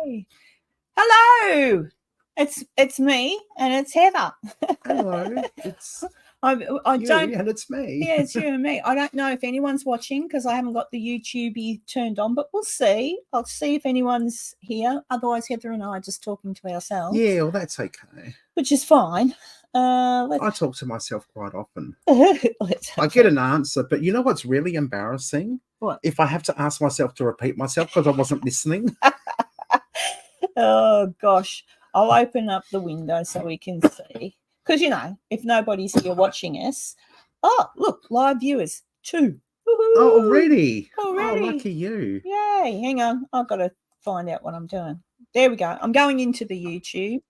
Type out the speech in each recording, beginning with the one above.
Yay. Hello. It's me and it's Heather. Hello, it's I you don't. and it's me. Yeah, it's you and me. I don't know if anyone's watching because I haven't got the YouTube turned on, but we'll see. I'll see if anyone's here. Otherwise, Heather and I are just talking to ourselves. Yeah, well, that's okay. Which is fine. I talk to myself quite often. Let's I get an answer, but you know what's really embarrassing? What? If I have to ask myself to repeat myself because I wasn't listening. Oh, gosh. I'll open up the window so we can see. Because, if nobody's here watching us. Oh, look, live viewers. 2. Oh, already? Already. Oh, lucky you. Yay. Hang on. I've got to find out what I'm doing. There we go. I'm going into the YouTube.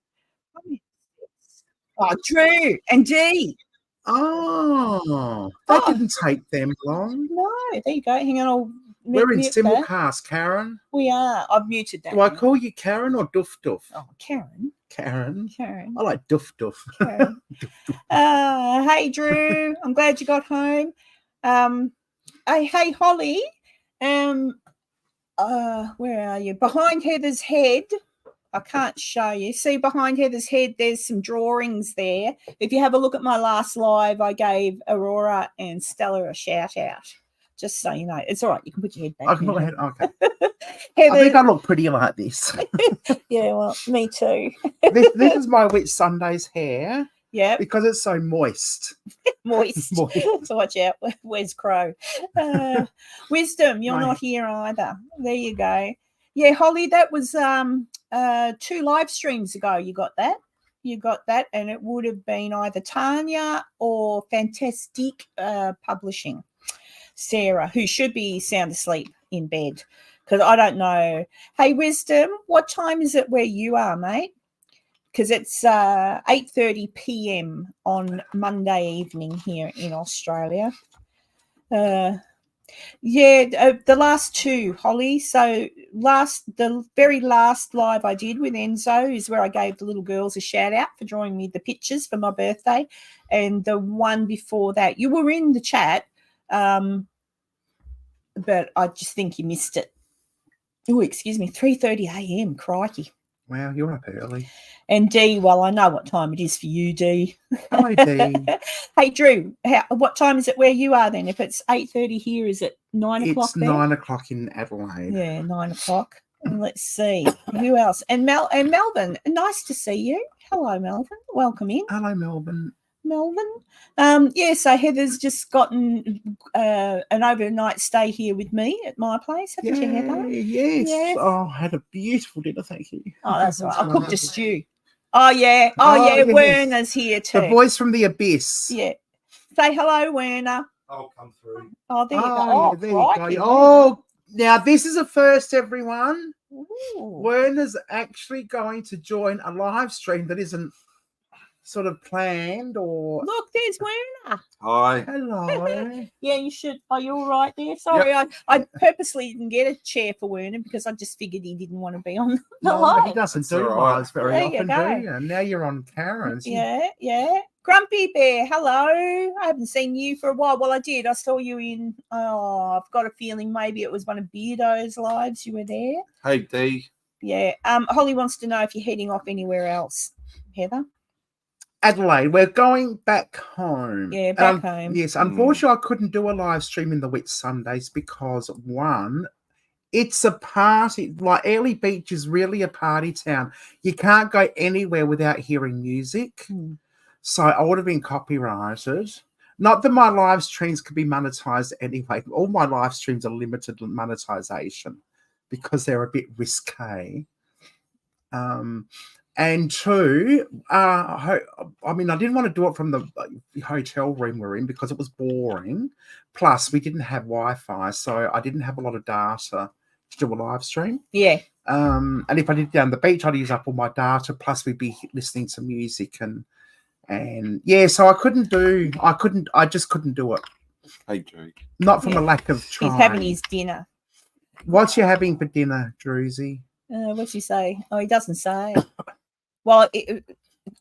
Oh, Drew and Dee. Oh, that didn't take them long. No, there you go. Hang on. We're in simulcast, Karen. We are. I've muted that. Do I call you Karen or Duff Duff? Oh, Karen. Karen. Karen. I like Duff Duff. Karen. Hey, Drew. I'm glad you got home. Hey, Holly. Where are you? Behind Heather's head. I can't show you. See, behind Heather's head, there's some drawings there. If you have a look at my last live, I gave Aurora and Stella a shout out. Just so you know. It's all right. You can put your head back. I can put my head, okay. Heather, I think I look pretty like this. Yeah, well, me too. This is my Whitsundays hair. Yeah. Because it's so moist. Moist. So watch out. Where's Crow? Wisdom, you're not here either. There you go. Yeah, Holly, that was 2 live streams ago. You got that, and it would have been either Tanya or Fantastic Publishing, Sarah, who should be sound asleep in bed because I don't know. Hey, Wisdom, what time is it where you are, mate? Because it's 8:30 p.m. on Monday evening here in Australia. The last 2, Holly. So the very last live I did with Enzo is where I gave the little girls a shout out for drawing me the pictures for my birthday, and the one before that, you were in the chat, but I just think you missed it. Oh, excuse me, 3:30 a.m. Crikey! Wow, you're up early. And Dee, well, I know what time it is for you, Dee. Hello, Dee. Hey, Drew, what time is it where you are then? If it's 8:30 here, is it 9 o'clock there? It's 9 o'clock in Adelaide. Yeah, 9 o'clock. And let's see. Who else? And Melvin, nice to see you. Hello, Melvin. Welcome in. Hello, Melvin. So Heather's just gotten an overnight stay here with me at my place, haven't you, Heather? Yes. Oh, I had a beautiful dinner, thank you. Oh, that's all right. I cooked a stew. Oh, yeah. Yes. Werner's here too. The voice from the abyss. Yeah. Say hello, Werner. I'll come through. Oh, there you go. Oh, there you go. Oh, now this is a first, everyone. Ooh. Werner's actually going to join a live stream that isn't sort of planned or... Look, there's Werner. Hi. Hello. Yeah, you should. Are you all right there? Sorry, yep. I purposely didn't get a chair for Werner because I just figured he didn't want to be on the live. He doesn't do lives very often, do you? Now you're on Karen's. Yeah. Grumpy Bear, hello. I haven't seen you for a while. Well, I did. I saw you in, I've got a feeling maybe it was one of Beardo's lives. You were there. Hey, Dee. Yeah. Holly wants to know if you're heading off anywhere else, Heather. Adelaide, we're going back home. Yeah, back home. Yes, unfortunately, I couldn't do a live stream in the Whitsundays because, one, it's a party. Like, Airlie Beach is really a party town. You can't go anywhere without hearing music. So I would have been copyrighted. Not that my live streams could be monetized anyway. All my live streams are limited monetization because they're a bit risque. And 2, I didn't want to do it from the hotel room we're in because it was boring. Plus, we didn't have Wi-Fi, so I didn't have a lot of data to do a live stream. Yeah. And if I did down the beach, I'd use up all my data. Plus, we'd be listening to music and yeah. So I just couldn't do it. Hey, Drew. Not from a lack of trying. He's having his dinner. What's you having for dinner, Druzy? What's he say? Oh, he doesn't say. Well, are you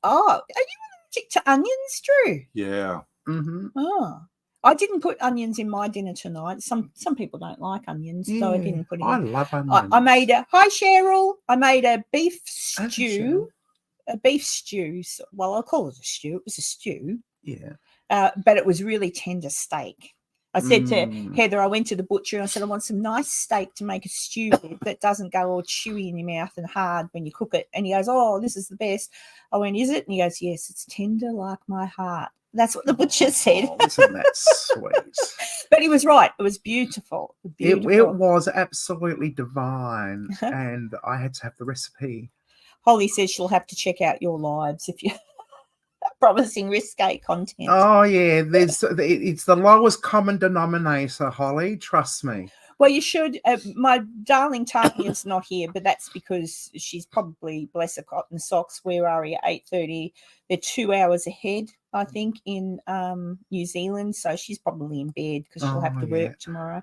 allergic to onions, Drew? Yeah. Mm-hmm. Oh, I didn't put onions in my dinner tonight. Some people don't like onions, so I didn't put it I in. love onions. I made hi Cheryl. I made a beef Hello, stew. A beef stew. Well, I'll call it a stew. It was a stew. Yeah. But it was really tender steak. I said to Mm. Heather, I went to the butcher and I said, I want some nice steak to make a stew with that doesn't go all chewy in your mouth and hard when you cook it. And he goes, oh, this is the best. I went, is it? And he goes, yes, it's tender like my heart. That's what the butcher said. Oh, isn't that sweet? But he was right. It was beautiful. It was absolutely divine, and I had to have the recipe. Holly says she'll have to check out your lives if you're promising risque content. Oh yeah, it's the lowest common denominator, Holly. Trust me. Well, you should. My darling Tanya's not here, but that's because she's probably, bless her cotton socks. Where are we? 8:30. They're 2 hours ahead, I think, in New Zealand. So she's probably in bed because she'll have to work tomorrow.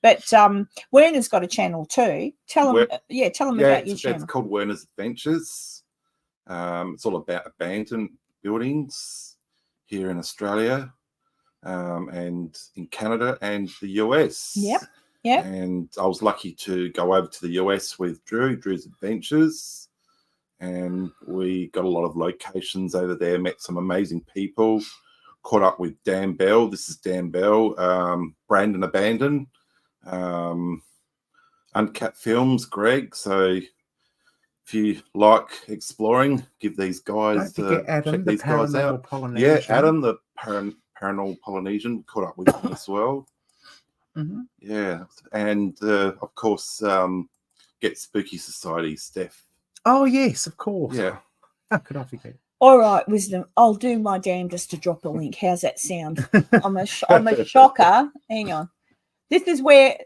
But Werner's got a channel too. Tell them, about your channel. It's called Werner's Adventures. It's all about abandoned buildings here in Australia, and in Canada and the US. Yep. Yeah. And I was lucky to go over to the US with Drew's Adventures, and we got a lot of locations over there, met some amazing people, caught up with Dan Bell. This is Dan Bell, Brandon Abandon, Uncut Films, Greg. So if you like exploring, give these guys check these guys out. Yeah, Adam, the Paranormal Polynesian, caught up with him as well. Mm-hmm. Yeah, and of course, Get Spooky Society, Steph. Oh yes, of course. Yeah. How could I forget? All right, Wisdom. I'll do my damnedest to drop a link. How's that sound? I'm a shocker. Hang on. This is where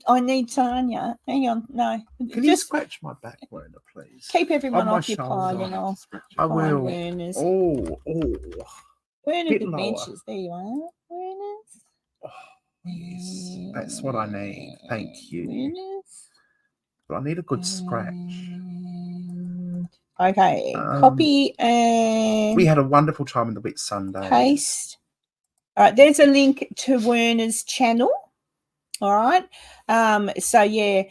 I need Tanya. Hang on. No. Can you scratch my back, Werner, please? Keep everyone On my occupied shoulder. and I'll I find will. Werner's. Oh. Werner's bit lower. Adventures. There you are. Werner's. Oh, yes, that's what I need. Thank you. Werner's. But I need a good scratch. Okay. Copy and We had a wonderful time in the Whit Sunday. paste. All right, there's a link to Werner's channel. All right. So yeah,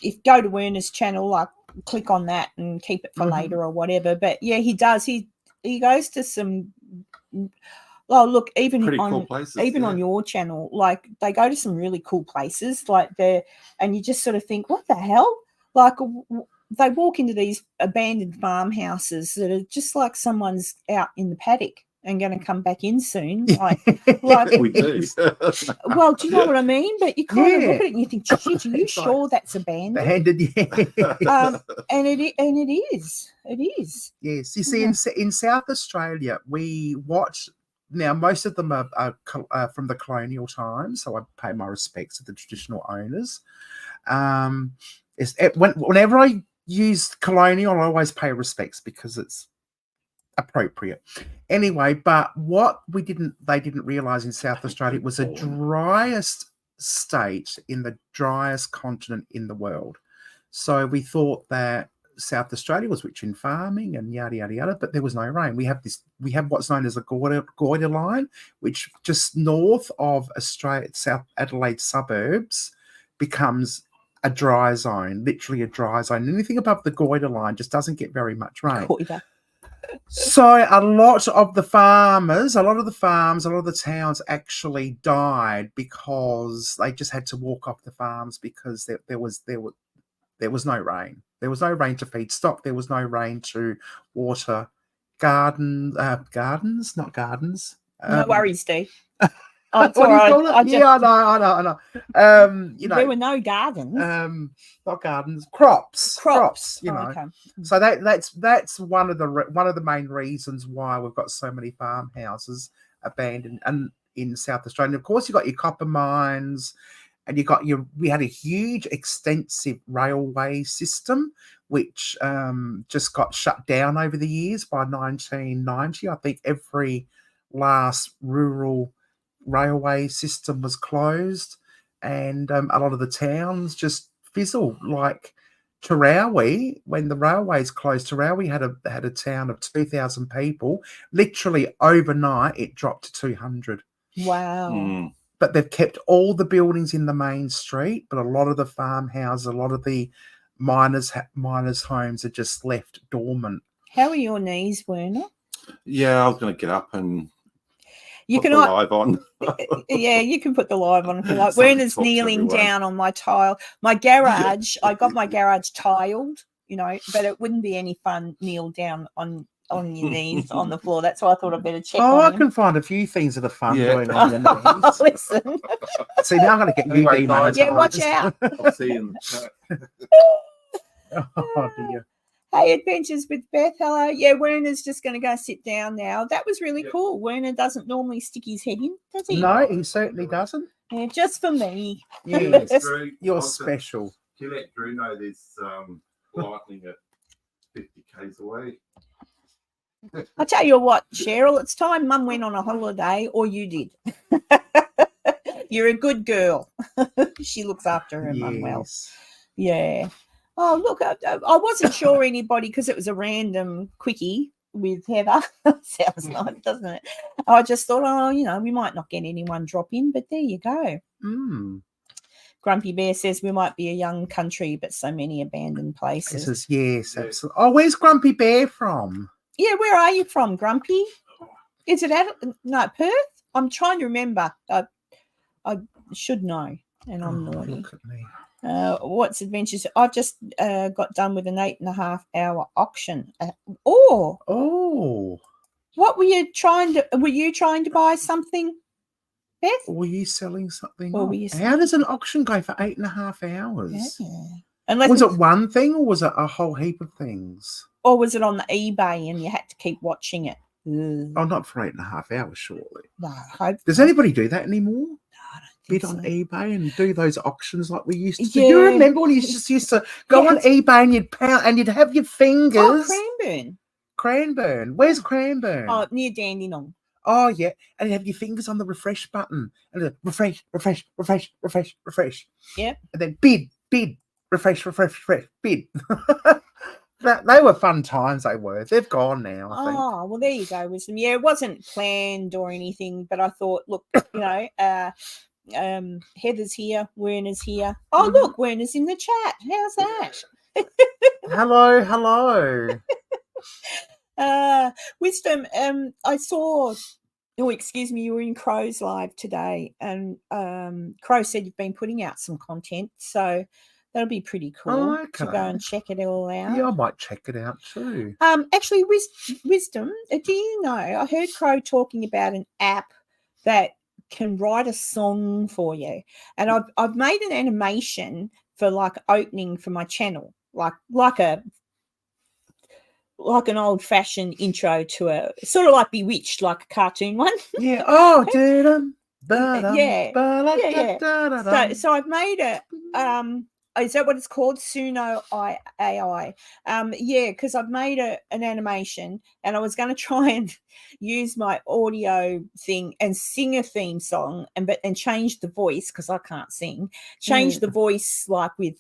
if go to Werner's channel, like click on that and keep it for later or whatever. But yeah, he does. He goes to some. Well, look, even Pretty on cool places, on your channel, like they go to some really cool places, like and you just sort of think, what the hell? Like they walk into these abandoned farmhouses that are just like someone's out in the paddock and going to come back in soon. Like We do. well, do you know what I mean? But you kind of Yeah. look at it and you think, shit, are you It's like sure that's abandoned? Handed, yeah. And it is. It is. Yes, you see, in South Australia, we watch. Now, most of them are from the colonial times, so I pay my respects to the traditional owners. Whenever I use colonial, I always pay respects because it's appropriate. Anyway, but what they didn't realise in South Australia, it was the driest state in the driest continent in the world. So we thought that South Australia was rich in farming and yada yada yada, but there was no rain. We have what's known as a goiter line, which just north of Australia, South Adelaide suburbs, becomes a dry zone, literally a dry zone. Anything above the goiter line just doesn't get very much rain. Goiter. So a lot of the farms, a lot of the towns actually died because they just had to walk off the farms because there was no rain. There was no rain to feed stock. There was no rain to water gardens. No worries, Steve. Oh, it's what all do you right. call it? Yeah, I know. There were no gardens. Not gardens, crops. You know, okay. so that's one of the main reasons why we've got so many farmhouses abandoned and in South Australia. And of course, you got your copper mines. And we had a huge, extensive railway system, which just got shut down over the years. By 1990, I think every last rural railway system was closed, and a lot of the towns just fizzled. Like Tarawi, when the railways closed, Tarawi had a town of 2,000 people. Literally overnight, it dropped to 200. Wow. Mm. But they've kept all the buildings in the main street, but a lot of the farmhouses, a lot of the miners' homes are just left dormant. How are your knees, Werner? Yeah, I was going to get up and You put can the live on. Yeah, you can put the live on if you like. Somebody Werner's talk to kneeling everyone. down on my tile. My garage, I got my garage tiled, but it wouldn't be any fun kneel down on your knees on the floor. That's why I thought I'd better check Oh, I on him. can find a few things that are fun Yeah. doing on your knees. Listen. See, now I'm going to get you Anyway, demonetized. guys, Yeah, watch out. I'll see you in the chat. Oh, dear. Hey, Adventures with Beth. Hello. Yeah, Werner's just going to go sit down now. That was really cool. Werner doesn't normally stick his head in, does he? No, he certainly doesn't. Yeah, just for me. Yes, Drew, you're I'll just- special. Can you let Drew know there's lightning at 50 k's away? I'll tell you what, Cheryl, it's time Mum went on a holiday, or you did. You're a good girl. She looks after her mum well. Yes. Yeah. Oh, look, I wasn't sure anybody because it was a random quickie with Heather. Sounds nice, doesn't it? I just thought, we might not get anyone drop in, but there you go. Mm. Grumpy Bear says we might be a young country, but so many abandoned He places. says, yes, absolutely. Oh, where's Grumpy Bear from? Yeah, where are you from, Grumpy? Is it Perth? I'm trying to remember. I should know, and I'm Oh, naughty. look at me. What's adventures? I've just got done with an 8.5 hour auction. Oh, What were you trying to? Were you trying to buy something, Beth? were you selling something? Or off? were you How does an auction go for 8.5 hours? Yeah. Unless Was it one thing or was it a whole heap of things? or was it on the eBay and you had to keep watching it? Ugh. Oh, not for 8.5 hours, surely. No, I hope Does anybody do that anymore? I don't think Bid on so. eBay and do those auctions like we used to do. Yeah. You remember when you just used to go on Yes. eBay and you'd pound and you'd have your fingers. Oh, Cranbourne. Cranbourne. Where's Cranbourne? Oh, near Dandenong. Oh, yeah. And you have your fingers on the refresh button. And then refresh, refresh, refresh, refresh, refresh. Yep. And then bid, refresh, refresh, refresh, bid. They were fun times, they were. They've gone now, I think. Oh, well, there you go, Wisdom. Yeah, it wasn't planned or anything, but I thought, look, Heather's here, Werner's here. Oh, Mhm. look, Werner's in the chat. How's that? Hello, hello. Wisdom, I saw, excuse me, you were in Crow's live today, and Crow said you've been putting out some content, so that'll be pretty cool to go Okay. and check it all out. Yeah, I might check it out too. Actually, Wisdom, do you know, I heard Crow talking about an app that can write a song for you, and I've made an animation for like opening for my channel, like an old-fashioned intro to a sort of like Bewitched, like a cartoon one. Yeah. Oh, did Yeah. So I've made a is that what it's called? Suno AI. Yeah, because I've made an animation and I was going to try and use my audio thing and sing a theme song and change the voice because I can't sing. Change the voice like with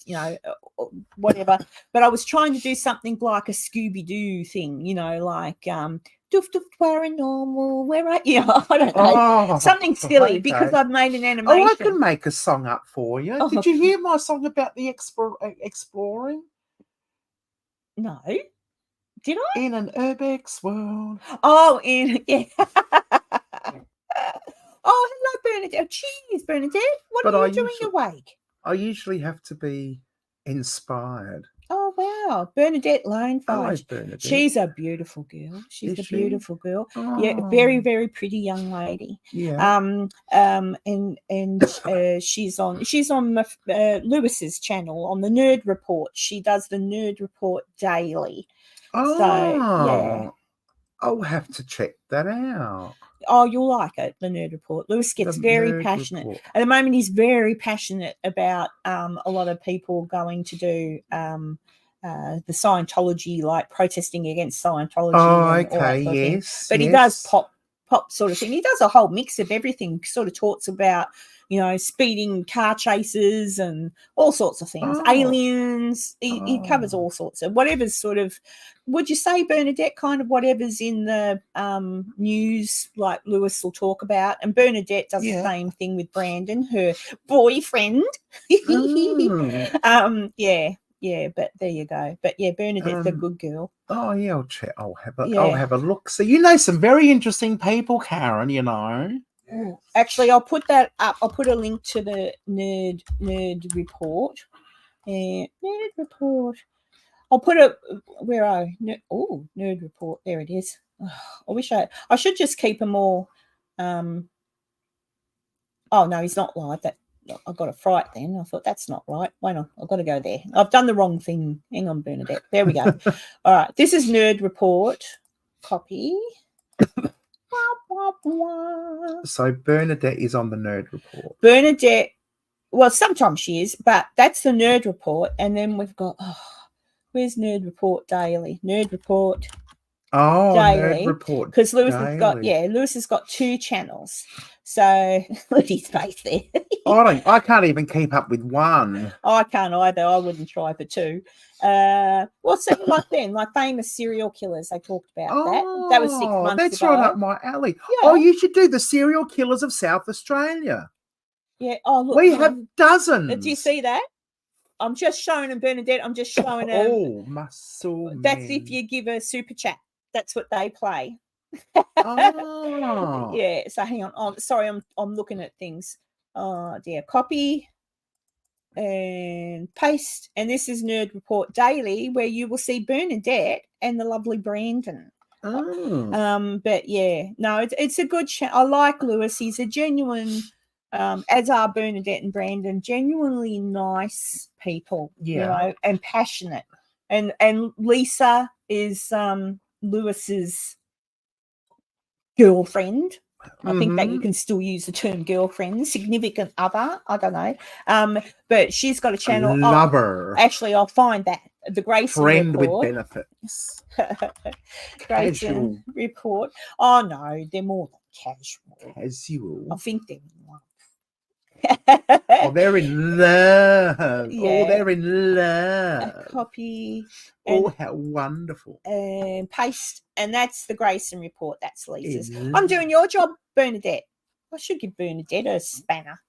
whatever. But I was trying to do something like a Scooby-Doo thing, like Doof Doof Paranormal. Where are you? I don't know. Something silly because okay. I've made an animation. Oh, I can make a song up for you. Oh. Did you hear my song about the exploring? No. Did I? In an urbex world. Oh, yeah. Oh, hello, Bernadette. Jeez, Bernadette. What But are I you doing usually- awake? I usually have to be inspired. Oh, wow. Bernadette Hello, Lonefudge. Bernadette. She's a beautiful girl. She's Is a she? beautiful girl. Yeah, very, very pretty young lady. Yeah. She's on Lewis's channel on the Nerd Report. She does the Nerd Report daily. Yeah. I'll have to check that out. Oh, you'll like it, the Nerd Report. Lewis gets The very Nerd passionate. Report. At the moment, he's very passionate about a lot of people going to do the Scientology, like protesting against Scientology. Oh, and all that okay, sort of thing. yes. But he yes. does pop sort of thing. He does a whole mix of everything. Sort of talks about, speeding car chases and all sorts of things. Oh. Aliens. He covers all sorts of whatever's sort of. Would you say, Bernadette, kind of whatever's in the news, like Lewis will talk about, and Bernadette does the same thing with Brandon, her boyfriend. Mm. Yeah, but there you go. But yeah, Bernadette's a good girl. Oh yeah, I'll check. I'll have a look. So some very interesting people, Karen. Actually, I'll put that up. I'll put a link to the nerd report. Nerd report. I'll put it where nerd report. There it is. I wish I should just keep them all. Oh no, he's not live. I got a fright then. I thought that's not right. Why not? I've got to go there. I've done the wrong thing. Hang on, Bernadette. There we go. All right. This is Nerd Report. Copy. So Bernadette is on the Nerd Report. Bernadette, well, sometimes she is, but that's the Nerd Report. And then we've got, where's Nerd Report Daily? Nerd Report Daily. Nerd Report. Because Lewis has got 2 channels. So look at his face there. I can't even keep up with one. I can't either. I wouldn't try for 2. What's it like then? Like famous serial killers. They talked about that. That was 6 months that's ago. right up my alley. Yeah. Oh, you should do the serial killers of South Australia. Yeah. Oh, look. We have dozens. Do you see that? I'm just showing them, Bernadette. I'm just showing them. Oh, muscle. That's man. if you give a super chat. That's what they play. Oh. Yeah. So hang on. Oh, sorry, I'm looking at things. Oh dear. Copy and paste. And this is Nerd Report Daily, where you will see Bernadette and the lovely Brandon. Oh. But yeah, no, it's a good chat. I like Lewis. He's a genuine, as are Bernadette and Brandon, genuinely nice people. Yeah. And passionate. And Lisa is Lewis's girlfriend. I think that you can still use the term girlfriend, significant other. I don't know. But she's got a channel. Lover. Actually, I'll find that. The Grayson Friend Report. with benefits. Grayson Report. Oh, no, they're more than casual. Casual. I think they're in love. Oh, they're in love. Yeah. Oh, they're in love. A copy. Oh, how wonderful. And paste. And that's the Grayson Report. That's Lisa's. I'm doing your job, Bernadette. I should give Bernadette a spanner.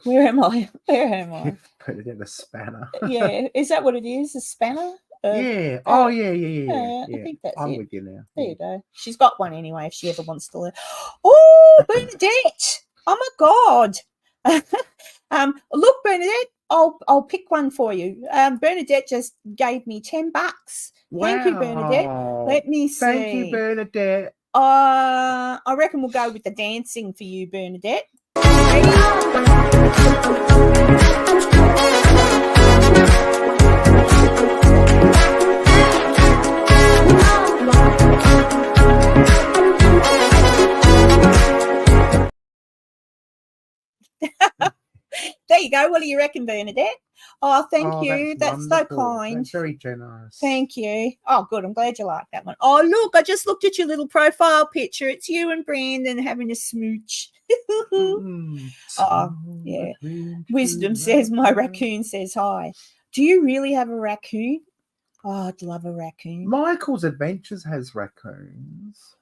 Where am I? Bernadette a spanner. Yeah. Is that what it is? A spanner? Yeah. Oh, yeah. I think that's I'm it. with you now. There you go. She's got one anyway if she ever wants to learn. Oh, Bernadette. Oh, my God. Look, Bernadette, I'll pick one for you. Bernadette just gave me $10. Wow. Thank you, Bernadette. Let me see. Thank you, Bernadette. I reckon we'll go with the dancing for you, Bernadette. There you go. What do you reckon, Bernadette? Oh, thank you. That's so kind. That's very generous. Thank you. Oh, good. I'm glad you like that one. Oh, look, I just looked at your little profile picture. It's you and Brandon having a smooch. Oh, yeah. Wisdom says, my raccoon says hi. Do you really have a raccoon? Oh, I'd love a raccoon. Michael's Adventures has raccoons.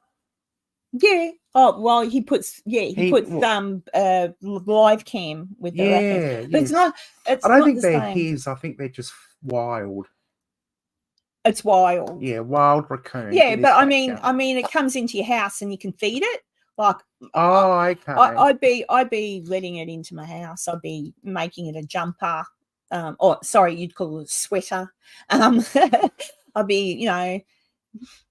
Yeah. Oh, well, he puts live cam with the raccoons. But it's not. I don't think they're his. I think they're just wild. It's wild. Yeah, wild raccoon. Yeah, but I mean, it comes into your house and you can feed it. Like, okay. I'd be letting it into my house. I'd be making it a jumper. You'd call it a sweater. I'd be,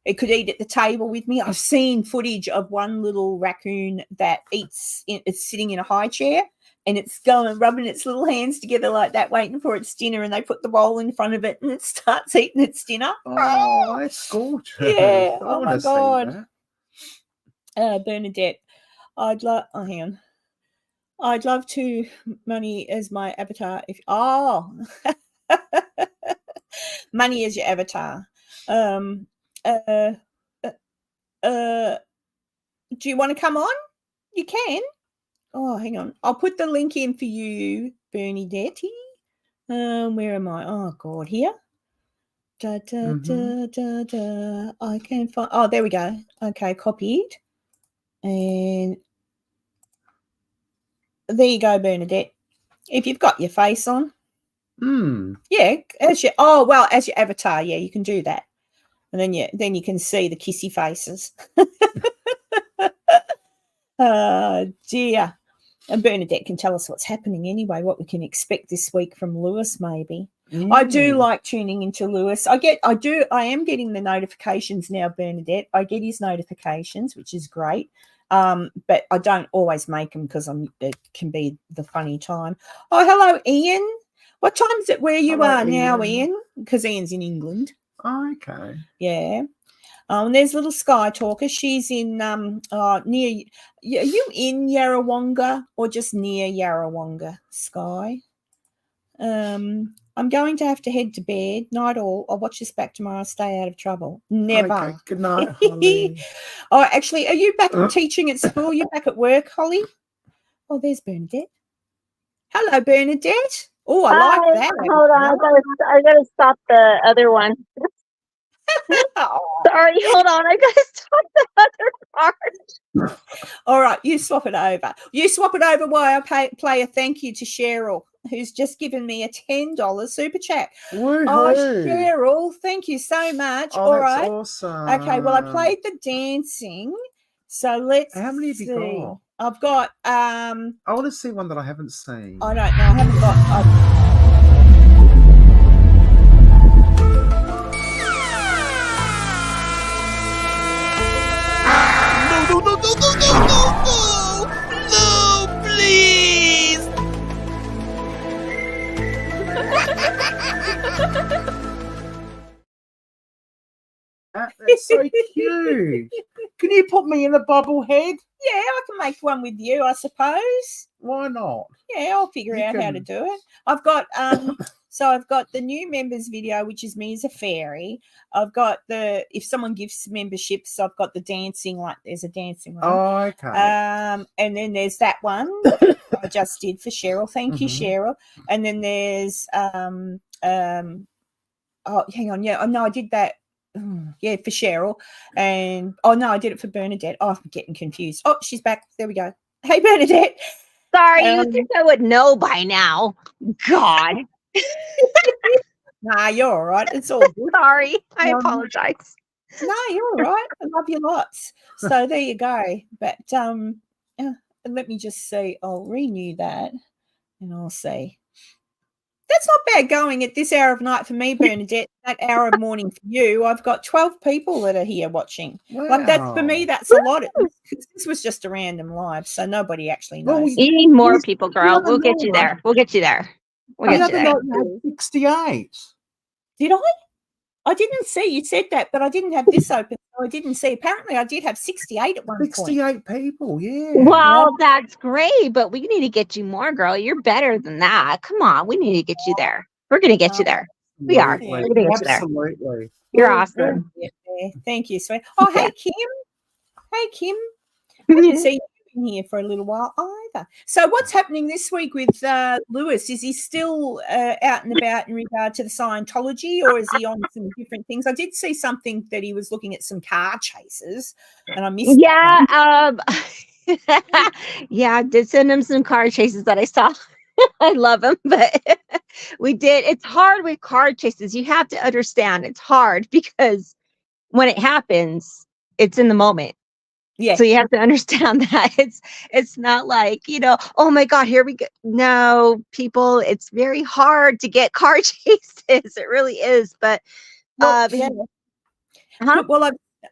it could eat at the table with me. I've seen footage of one little raccoon that it's sitting in a high chair and it's going and rubbing its little hands together like that, waiting for its dinner, and they put the bowl in front of it and it starts eating its dinner. Oh, that's gorgeous. Yeah. Oh my God. Bernadette, I'd love to money as my avatar. Money as your avatar. Do you want to come on? You can. Oh, hang on. I'll put the link in for you, Bernadette. Where am I? Oh, God, here. Da, da, da, da, da. I can't find. Oh, there we go. Okay, copied. And there you go, Bernadette. If you've got your face on. Yeah, as your avatar, yeah, you can do that. And then you can see the kissy faces. Dear. And Bernadette can tell us what's happening anyway, what we can expect this week from Lewis, maybe. I do like tuning into Lewis. I am getting the notifications now, Bernadette. I get his notifications, which is great. But I don't always make them because it can be the funny time. Oh, hello, Ian. What time is it where you are now, Ian? Because Ian's in England. Oh, okay. Yeah. And there's little Sky Talker. She's in near. Are you in Yarrawonga or just near Yarrawonga, Sky? I'm going to have to head to bed. Night all. I'll watch this back tomorrow. Stay out of trouble. Never. Okay. Good night, Holly. Oh, actually, are you back teaching at school? Are you back at work, Holly? Oh, there's Bernadette. Hello, Bernadette. Oh, I like that. Hold on, I gotta stop the other one. Sorry, hold on. I gotta stop the other part. All right, you swap it over. You swap it over while I play a thank you to Cheryl, who's just given me a $10 super chat. Woo-hoo. Oh, Cheryl, thank you so much. Oh, All that's right. awesome. Okay, well, I played the dancing. So let's How many have see. you got? I've got I want to see one that I haven't seen. I don't know. I haven't got No, please! That's so cute. Can you put me in a bobblehead? Yeah, I can make one with you, I suppose. Why not? Yeah, I'll figure out how to do it. I've got so I've got the new members video, which is me as a fairy. I've got the if someone gives memberships, I've got the dancing, like there's a dancing one. Oh, okay. And then there's that one I just did for Cheryl. Thank you, Cheryl. And then there's oh, hang on, yeah, no, I did that. Yeah, for Cheryl. And oh no, I did it for Bernadette. Oh, I'm getting confused. Oh, she's back. There we go. Hey, Bernadette. Sorry, you think I would know by now. God. Nah, you're all right. It's all good. Sorry. I apologize. No, you're all right. I love you lots. So there you go. But let me just see. I'll renew that and I'll see. That's not bad going at this hour of night for me, Bernadette. That hour of morning for you. I've got 12 people that are here watching. Wow. Like that's for me, that's a lot. This was just a random live, so nobody actually knows. Well, You need more people, girl. We'll get you there. We'll get you there. We'll get you there. 68. Did I? I didn't see. You said that, but I didn't have this open. So I didn't see. Apparently, I did have 68 at one point. 68 people, yeah. Well, that's great, but we need to get you more, girl. You're better than that. Come on, we need to get you there. We're going to get you there. We are. We're going to get you there. Absolutely. You're awesome. Yeah, thank you, sweet. Oh, hey, Kim. Hey, Kim. I didn't see you in here for a little while either. So what's happening this week with Lewis? Is he still out and about in regard to the Scientology, or is he on some different things? I did see something that he was looking at some car chases, and I missed yeah, I did send him some car chases that I saw. I love him, but we did. It's hard with car chases. You have to understand it's hard because when it happens, it's in the moment. Yeah. So you have to understand that it's not like, oh my God, here we go. No, people, it's very hard to get car chases. It really is. But well,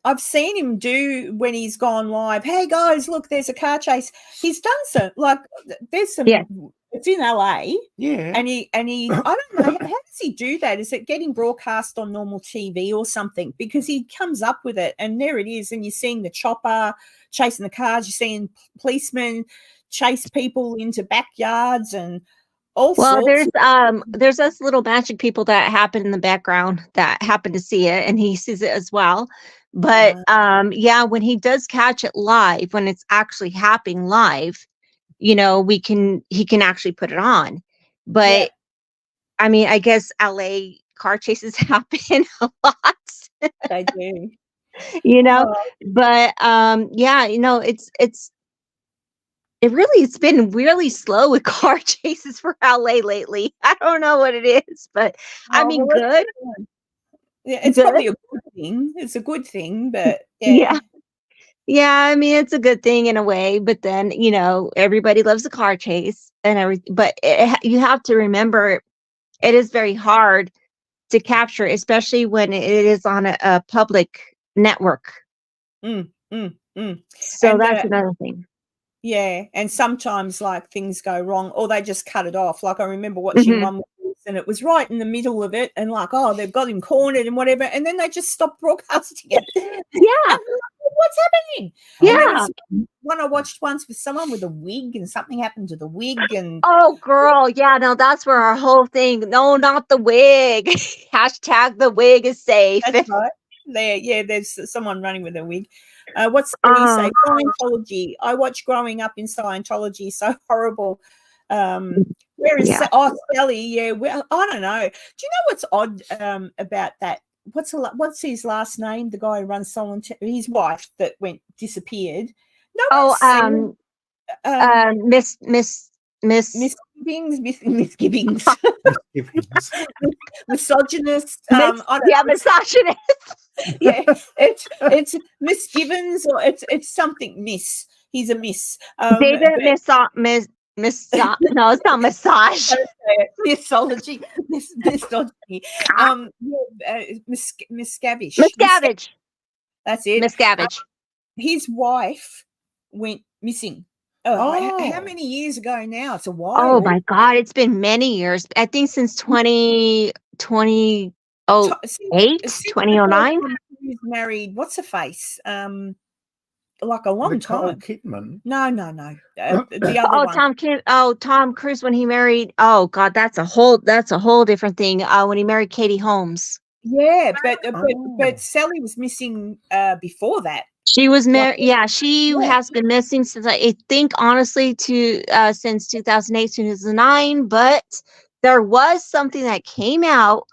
I've seen him do when he's gone live. Hey guys, look, there's a car chase. He's done so. Like there's some. Yeah. It's in LA. Yeah. And he. I don't know, how does he do that? Is it getting broadcast on normal TV or something? Because he comes up with it, and there it is. And you're seeing the chopper chasing the cars. You're seeing policemen chase people into backyards, and All Well, sorts. there's us little magic people that happen in the background that happen to see it, and he sees it as well. But yeah, when he does catch it live, when it's actually happening live, you know, he can actually put it on. But I mean, I guess LA car chases happen a lot, They do. you know. Oh, But yeah, you know, it's been really slow with car chases for LA lately. I don't know what it is, but I oh, mean, well, good. yeah, it's Good. probably a good thing. It's a good thing, but Yeah. Yeah, I mean, it's a good thing in a way, but then, you know, everybody loves a car chase and everything, but you have to remember it is very hard to capture, especially when it is on a public network. Mm, mm. So And that's another thing. yeah, and sometimes like things go wrong, or they just cut it off. Like I remember watching Mhm. one with this, and it was right in the middle of it, and like, oh, they've got him cornered and whatever, and then they just stopped broadcasting it. Yeah. What's happening? And there Yeah. was one I watched once with someone with a wig, and something happened to the wig, and Oh, girl. Yeah, no, that's where our whole thing. No, not the wig. Hashtag the wig is safe. that's right. There's someone running with a wig. What's Ellie say? Scientology. I watched growing up in Scientology. So horrible. Where is Yeah. Sally? Yeah, well, I don't know. Do you know what's odd about that? What's his last name? The guy who runs his wife that disappeared. No Oh, one's seen misgivings, Misgivings. misogynist. I don't know. misogynist. Yeah, it's Miss Givens, or it's something Miss. He's a Miss. David but- no, it's not massage. Missology, misogyny. Miscavige. Miscavige. That's it. Miscavige. His wife went missing. How Oh. many years ago now? It's a while. Oh my God, it's been many years. I think since 2008, 2009. He's married. What's her face? Like a long Nicole time. Kidman. No. The other one. Tom Cruise when he married. Oh God, that's a whole different thing. When he married Katie Holmes. Yeah, but Oh. Sally was missing before that. She was married. Like- Yeah, she Yeah. has been missing since I think honestly since 2008, 2009. But there was something that came out.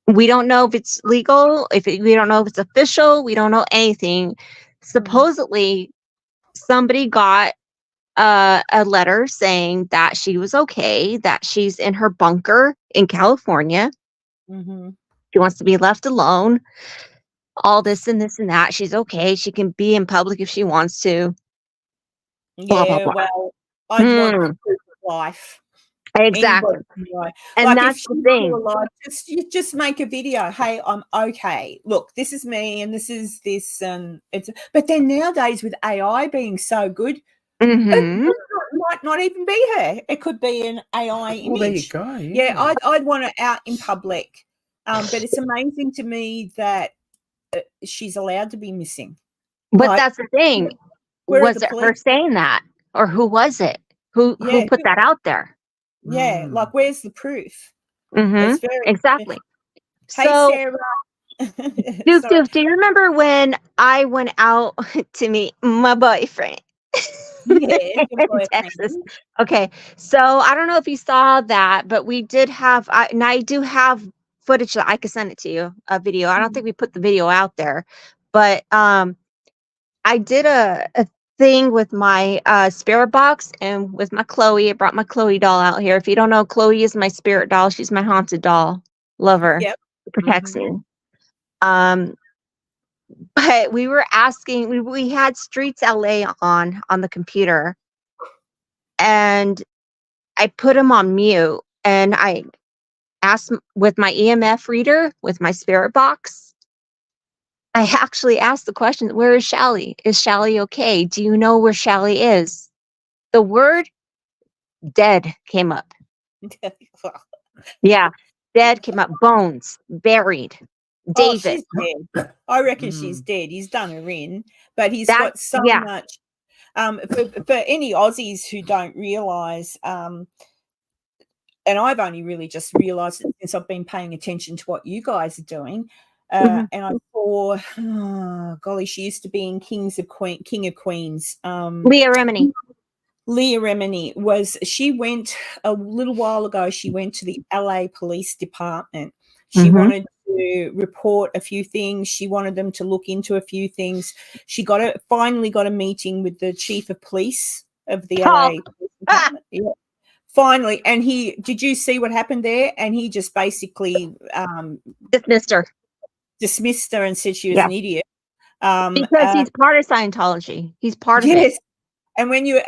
We don't know if it's legal. We don't know if it's official. We don't know anything. Supposedly, somebody got a letter saying that she was okay, that she's in her bunker in California. Mm-hmm. She wants to be left alone. All this and this and that. She's okay. She can be in public if she wants to. Blah, blah, Yeah, blah. well, I want the proof of life. Exactly. Anybody, And like that's if the she's thing. still alive, just make a video. Hey, I'm okay. Look, this is me, and this is this, and it's. But then nowadays with AI being so good, Mhm. it might not even be her. It could be an AI image. Well, there you go. Yeah, I'd want her out in public. But it's amazing to me that she's allowed to be missing. But Like, that's the thing. where are Was the it her police? saying that? Or who was it? Who Yeah, put that out there? Yeah, like where's the proof? Mhm. It's very Exactly. Hey, So, Sarah. Duke, Sorry. do you remember when I went out to meet my boyfriend? Yeah, in your boyfriend. Texas. Okay, so I don't know if you saw that, but we did have, I do have footage that I could send it to you, a video. I don't think we put the video out there, but I did a thing with my spirit box and with my Chloe. I brought my Chloe doll out here. If you don't know, Chloe is my spirit doll. She's my haunted doll. Love her. Yep. Protects me. But we were asking, we had Streets LA on the computer, and I put him on mute, and I asked with my EMF reader, with my spirit box, I actually asked the question, where is Shally? Is Shally okay? Do you know where Shally is? The word dead came up. Yeah, dead came up. Bones, buried. Oh, David. she's dead. I reckon she's dead. He's done her in, but he's got so much. For any Aussies who don't realise, and I've only really just realised it since I've been paying attention to what you guys are doing. Mhm. And I saw, oh, golly, she used to be in King of Queens. Leah Remini. Leah Remini she went a little while ago, she went to the LA Police Department. She Mhm. wanted to report a few things. She wanted them to look into a few things. She finally got a meeting with the chief of police of the LA Police Department. Yeah. Finally, and did you see what happened there? And he just basically Dismissed her. and said she was Yeah. an idiot. Because he's part of Scientology. He's part of it. Yes. And when you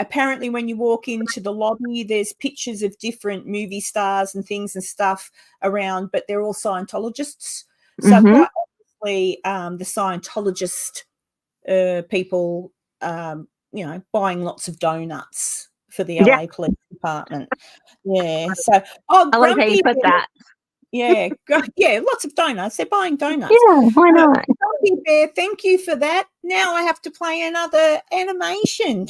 walk into the lobby, there's pictures of different movie stars and things and stuff around, but they're all Scientologists. So Mhm. quite obviously, the Scientologist people, buying lots of donuts for the Yeah. LA Police Department. Yeah. So, oh, I like how you Grumpy put Bear, that. yeah, lots of donuts. They're buying donuts. Yeah, why not? Grumpy Bear, thank you for that. Now I have to play another animation.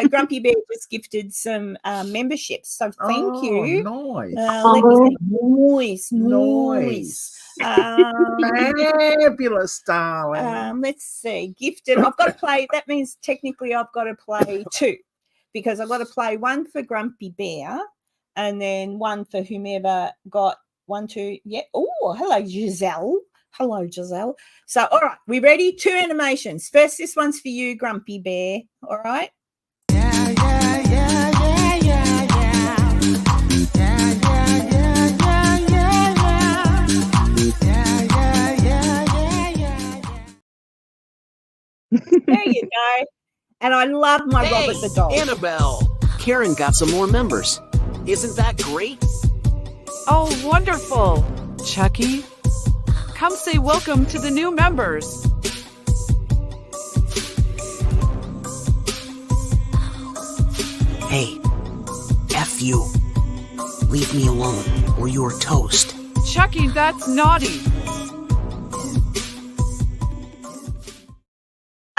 Grumpy Bear just gifted some memberships, so thank you. Nice. Let me say noise. Fabulous, darling. Let's see, gifted. I've got to play. That means technically I've got to play two, because I've got to play one for Grumpy Bear, and then one for whomever got 1, 2. Yeah. Oh, hello, Giselle. Hello, Giselle. So, all right, we ready? 2 animations. First, this one's for you, Grumpy Bear. All right. There you go. And I love my Hey, Robert the dog. Annabelle, Karen got some more members. Isn't that great? Oh, wonderful. Chucky, come say welcome to the new members. Hey, F you. Leave me alone, or you're toast. Chucky, that's naughty.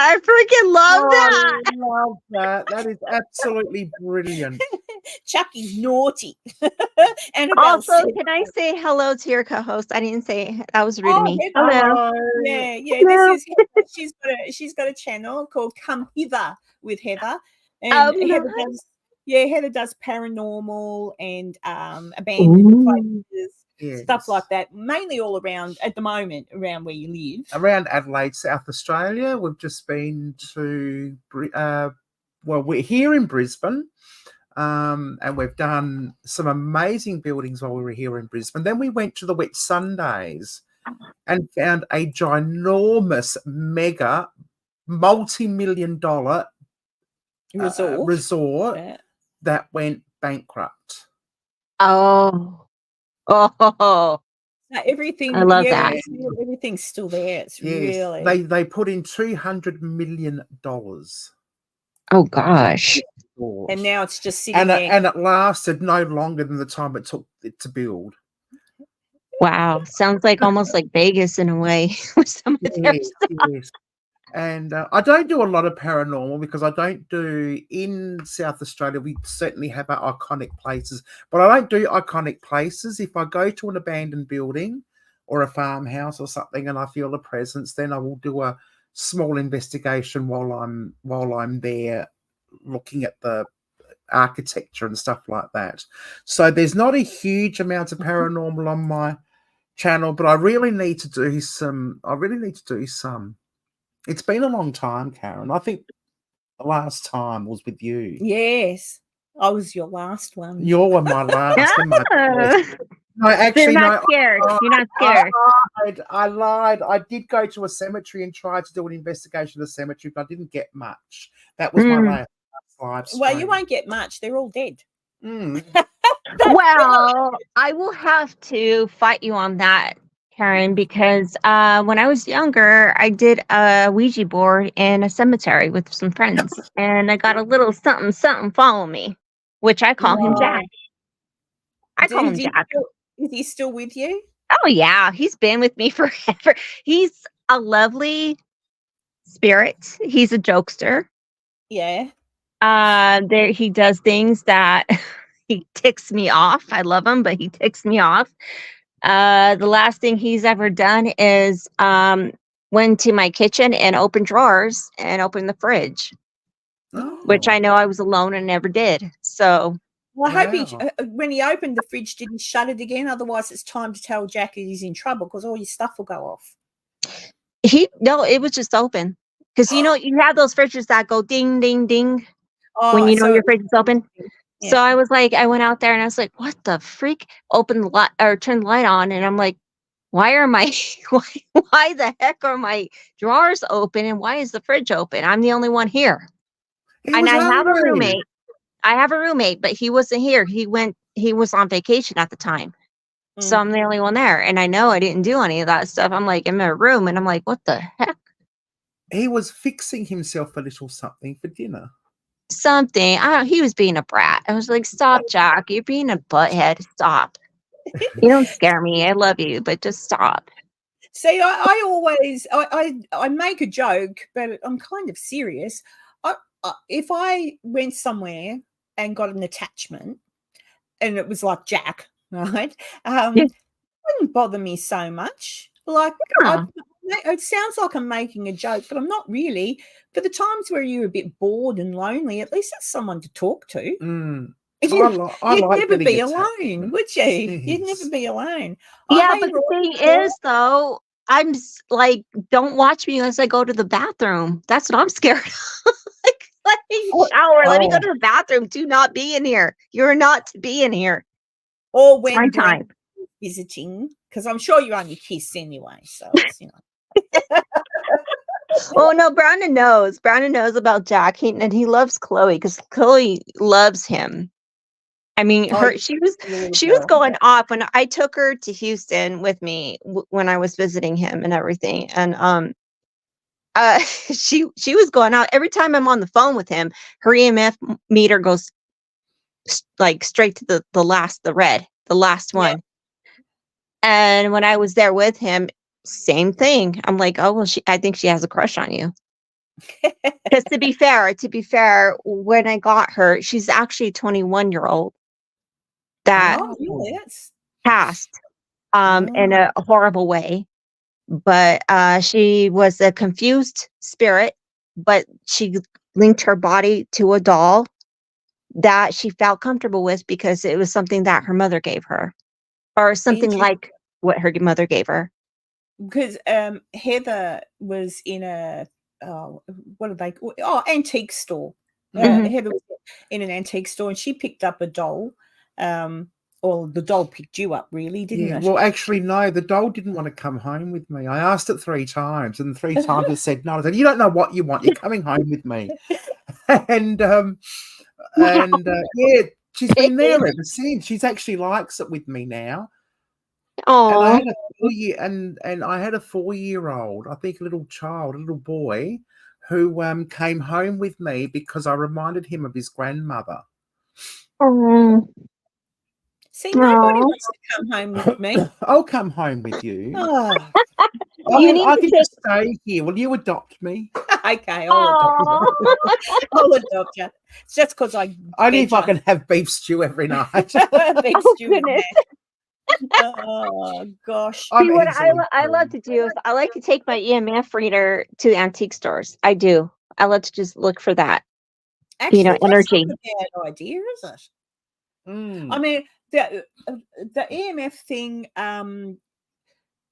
I freaking love that. I love that. That is absolutely brilliant. Chucky's naughty. Annabelle Also, said, can I say hello to your co-host? I didn't say that was rude Oh, of me. Heather. Hello. Yeah. Hello. This is she's got a channel called Come Hither with Heather, and Heather does paranormal and abandoned places, stuff like that. Mainly all around at the moment around where you live. Around Adelaide, South Australia. We've just been to we're here in Brisbane. And we've done some amazing buildings while we were here in Brisbane. Then we went to the Whitsundays and found a ginormous, mega, multi-million-dollar resort Yeah. that went bankrupt. Oh. No, everything. I love that. Everything's still there. It's Yes, really. they put in $200 million. Oh gosh. And now it's just sitting there. And it lasted no longer than the time it took it to build. Wow. Sounds like almost like Vegas in a way with some of their Yes, stuff. yes. And I don't do a lot of paranormal because I don't do in South Australia. We certainly have our iconic places, but I don't do iconic places. If I go to an abandoned building or a farmhouse or something and I feel a presence, then I will do a small investigation while I'm there, looking at the architecture and stuff like that. So there's not a huge amount of paranormal on my channel, but I really need to do some. It's been a long time, Karen. I think the last time was with you. Yes, I was your last one. You were my last. and my first. No, actually, You're not scared. You're not scared. I lied. I did go to a cemetery and try to do an investigation of the cemetery, but I didn't get much. That was my last live stream. Well, you won't get much. They're all dead. Well, I will have to fight you on that, Karen, because when I was younger, I did a Ouija board in a cemetery with some friends, and I got a little something follow me, which I call him Jack. I call him Jack. Is he still with you? Oh yeah, he's been with me forever. He's a lovely spirit. He's a jokester. Yeah. He does things that he ticks me off. I love him, but he ticks me off. The last thing he's ever done is went to my kitchen and opened drawers and opened the fridge, which I Oh, know I was alone and never did. So Well, I hope he, wow. when he opened the fridge, didn't shut it again. Otherwise, it's time to tell Jack he's in trouble because all your stuff will go off. no, it was just open. Because you have those fridges that go ding, ding, ding when Oh, you know so your fridge is open. Yeah. So I was like, I went out there and I was like, what the freak? Open the light or turn the light on, and I'm like, why are my why the heck are my drawers open and why is the fridge open? I'm the only one here. He And was I have a hungry. roommate. I have a roommate, but he wasn't here. He was on vacation at the time. So Mm. I'm the only one there. And I know I didn't do any of that stuff. I'm like in my room and I'm like, what the heck? He was fixing himself a little something for dinner. Something. He was being a brat. I was like, stop, Jack. You're being a butthead. Stop. You don't scare me. I love you, but just stop. See, I always I make a joke, but I'm kind of serious. If I went somewhere and got an attachment, and it was like Jack, right? Yeah. It wouldn't bother me so much. Like Yeah. it sounds like I'm making a joke, but I'm not really. For the times where you're a bit bored and lonely, at least that's someone to talk to. Mm. You'd I like never getting be attached. alone, would you? You'd Yes. never be alone. Yeah, hey, but the Roy, thing Roy. is, though, like, don't watch me as I go to the bathroom. That's what I'm scared of. Like, let me shower. Let me go Oh. to the bathroom. Do not be in here. You're not to be in here. Or It's my when time. visiting, because I'm sure you're on your kiss anyway. So it's, Oh no, Brandon knows. Brandon knows about Jack. And he loves Chloe because Chloe loves him. I mean, Oh, she was little girl. going off when I took her to Houston with me when I was visiting him and everything. And she was going out every time I'm on the phone with him. Her EMF meter goes like straight to the last one. And when I was there with him, same thing. I'm like, oh well, I think she has a crush on you. Because to be fair, when I got her, she's actually a 21-year-old that Oh, really? That's passed in a horrible way. But she was a confused spirit, but she linked her body to a doll that she felt comfortable with because it was something that her mother gave her, or something like what her mother gave her. because Heather was in a what are they? Antique store. Mhm. Heather was in an antique store, and she picked up a doll. Or the doll picked you up, really, didn't it? Well, actually, no, the doll didn't want to come home with me. I asked it 3 times, and 3 times it said no. I said, "You don't know what you want. You're coming home with me." And yeah, she's been there ever since. She's actually likes it with me now. And I Oh, had a 4-year and I had a 4-year-old, I think a little boy, who came home with me because I reminded him of his grandmother. See, nobody wants to come home with me. I'll come home with you. Oh, I can just stay here. Will you adopt me? okay, I'll adopt you. It's just because Only if I can have beef stew every night. beef stew. goodness. Oh gosh. See, what I love to do is I like to take my EMF reader to antique stores. I do. I love to just look for that. Actually, that's energy. not a bad idea, is it? Mm. I mean, the EMF thing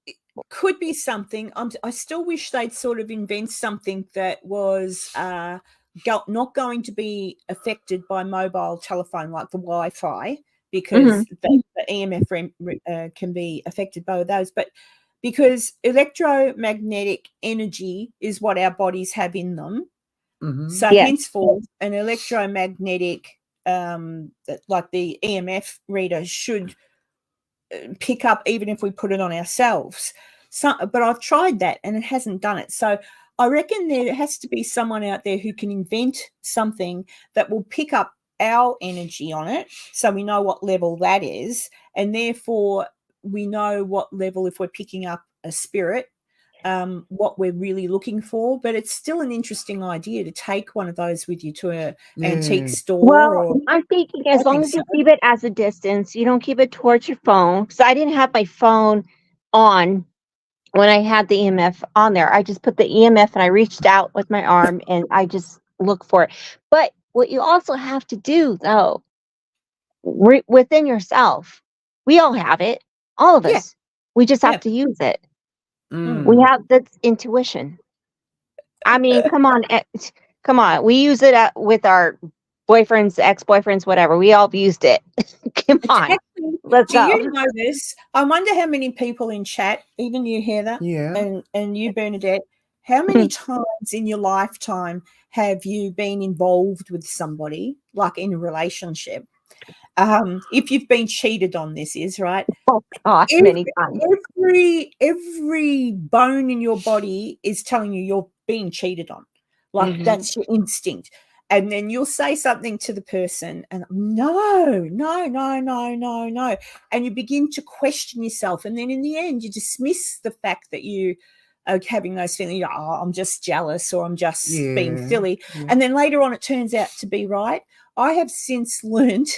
it could be something. I still wish they'd sort of invent something that was not going to be affected by mobile telephone like the Wi-Fi, because the EMF can be affected by those. But because electromagnetic energy is what our bodies have in them, so henceforth an electromagnetic like the EMF reader should pick up even if we put it on ourselves. But I've tried that and it hasn't done it. So I reckon there has to be someone out there who can invent something that will pick up our energy on it, so we know what level that is, and therefore we know what level, if we're picking up a spirit, what we're really looking for, but it's still an interesting idea to take one of those with you to a antique store. Well, I'm thinking as long as you keep it as a distance, you don't keep it towards your phone. Because I didn't have my phone on when I had the EMF on there. I just put the EMF and I reached out with my arm and I just look for it. But what you also have to do, though, within yourself, we all have it, all of us. Yeah. We just have Yeah. to use it. Mm. We have that's intuition. I mean, come on, come on. We use it with our boyfriends, ex-boyfriends, whatever. We all used it. Come on, Actually, let's do go. you know this? I wonder how many people in chat, even you, Heather, Yeah. and you, Bernadette, how many times in your lifetime have you been involved with somebody, like in a relationship? If you've been cheated on, this is right. Oh gosh, many times. Every bone in your body is telling you you're being cheated on. Like that's your instinct. And then you'll say something to the person and no. And you begin to question yourself. And then in the end, you dismiss the fact that you are having those feelings, oh, I'm just jealous or I'm just being silly. Yeah. And then later on, it turns out to be right. I have since learned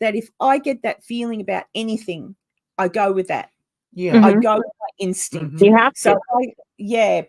that if I get that feeling about anything, I go with that. Yeah. I go with my instinct. You have to. So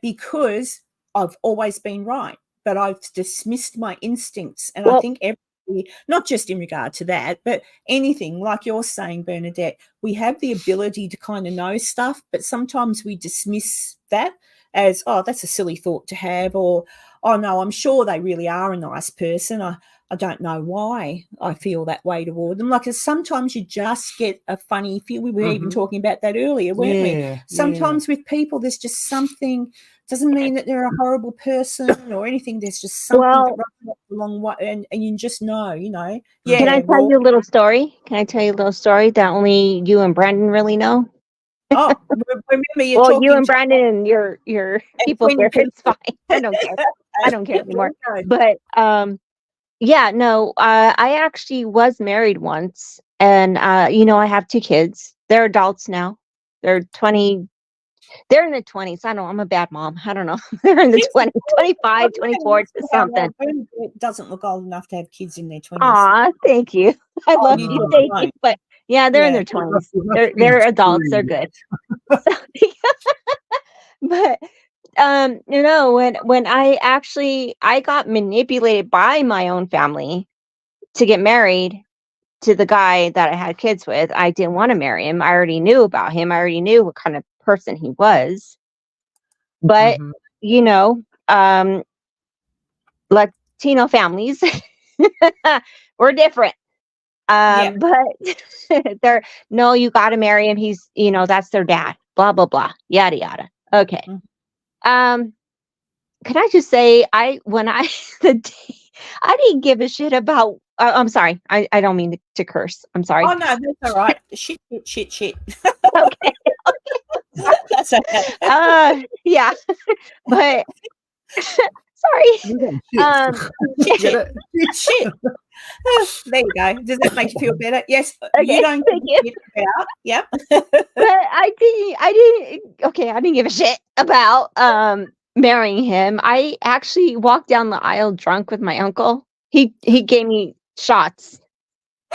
because I've always been right, but I've dismissed my instincts. And I think everybody, not just in regard to that, but anything like you're saying, Bernadette, we have the ability to kind of know stuff, but sometimes we dismiss that as, oh, that's a silly thought to have, or, oh, no, I'm sure they really are a nice person. I don't know why I feel that way toward them. Like sometimes you just get a funny feel. We were even talking about that earlier, weren't we? Sometimes with people, there's just something. Doesn't mean that they're a horrible person or anything. There's just something that runs up the wrong way, and you just know, Yeah. Can I tell you a little story? Can I tell you a little story that only you and Brandon really know? Oh, remember you're well, talking you and Brandon and your people here. It's fine. I don't care. I don't care anymore. But yeah, no. I actually was married once, and I have 2 kids. They're adults now. They're 20. They're in the 20s. I'm a bad mom. I don't know. They're in the 20s, 25, 24 to something. It doesn't look old enough to have kids in their 20s. Aw, thank you. I love you. Thank you. But yeah, they're in their 20s. They're adults. They're good. But when I got manipulated by my own family to get married to the guy that I had kids with, I didn't want to marry him. I already knew about him. I already knew what kind of person he was. But Latino families we're different. But they're no, you got to marry him. He's that's their dad. Blah blah blah. Yada yada. Okay. Can I just say I didn't give a shit about. I'm sorry. I don't mean to curse. I'm sorry. Oh no, that's all right. Shit. Okay. That's okay. Yeah. But sorry. Shit. There you go. Does that make you feel better? Yes. Okay, you don't thank give a shit about. Yep. But I didn't give a shit about marrying him. I actually walked down the aisle drunk with my uncle. He gave me shots.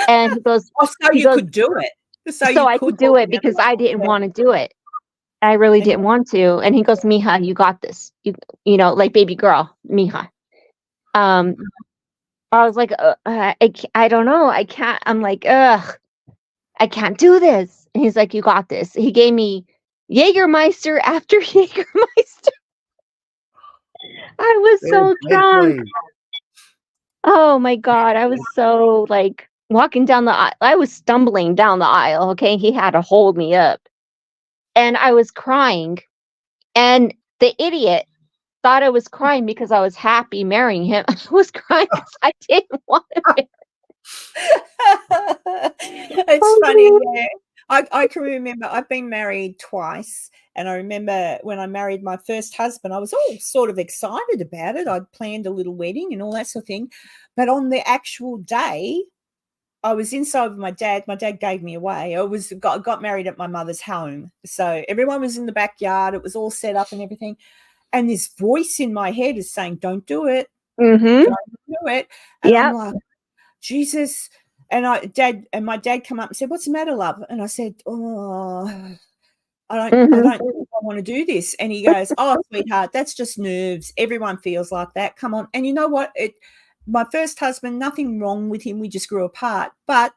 And he goes, could do it. So I could do it because I didn't want to do it. I really didn't want to. And he goes, Mija, you got this. You know, like baby girl, Mija. I was like, I don't know. I can't. I'm like, ugh, I can't do this. And he's like, you got this. He gave me Jägermeister after Jägermeister. I was so drunk. Oh my God. I was so like walking down the aisle. I was stumbling down the aisle. Okay. He had to hold me up. And I was crying. And the idiot thought I was crying because I was happy marrying him. I was crying because I didn't want to marry him. It's funny. Yeah. I can remember I've been married twice. And I remember when I married my first husband, I was all sort of excited about it. I'd planned a little wedding and all that sort of thing. But on the actual day, I was inside with my dad. My dad gave me away. I got married at my mother's home. So everyone was in the backyard. It was all set up and everything. And this voice in my head is saying, don't do it. Mm-hmm. Don't do it. And Yep. I'm like, Jesus. And my dad come up and said, what's the matter, love? And I said, oh, I don't think I want to do this. And he goes, oh, sweetheart, that's just nerves. Everyone feels like that. Come on. And you know what? My first husband, nothing wrong with him. We just grew apart. But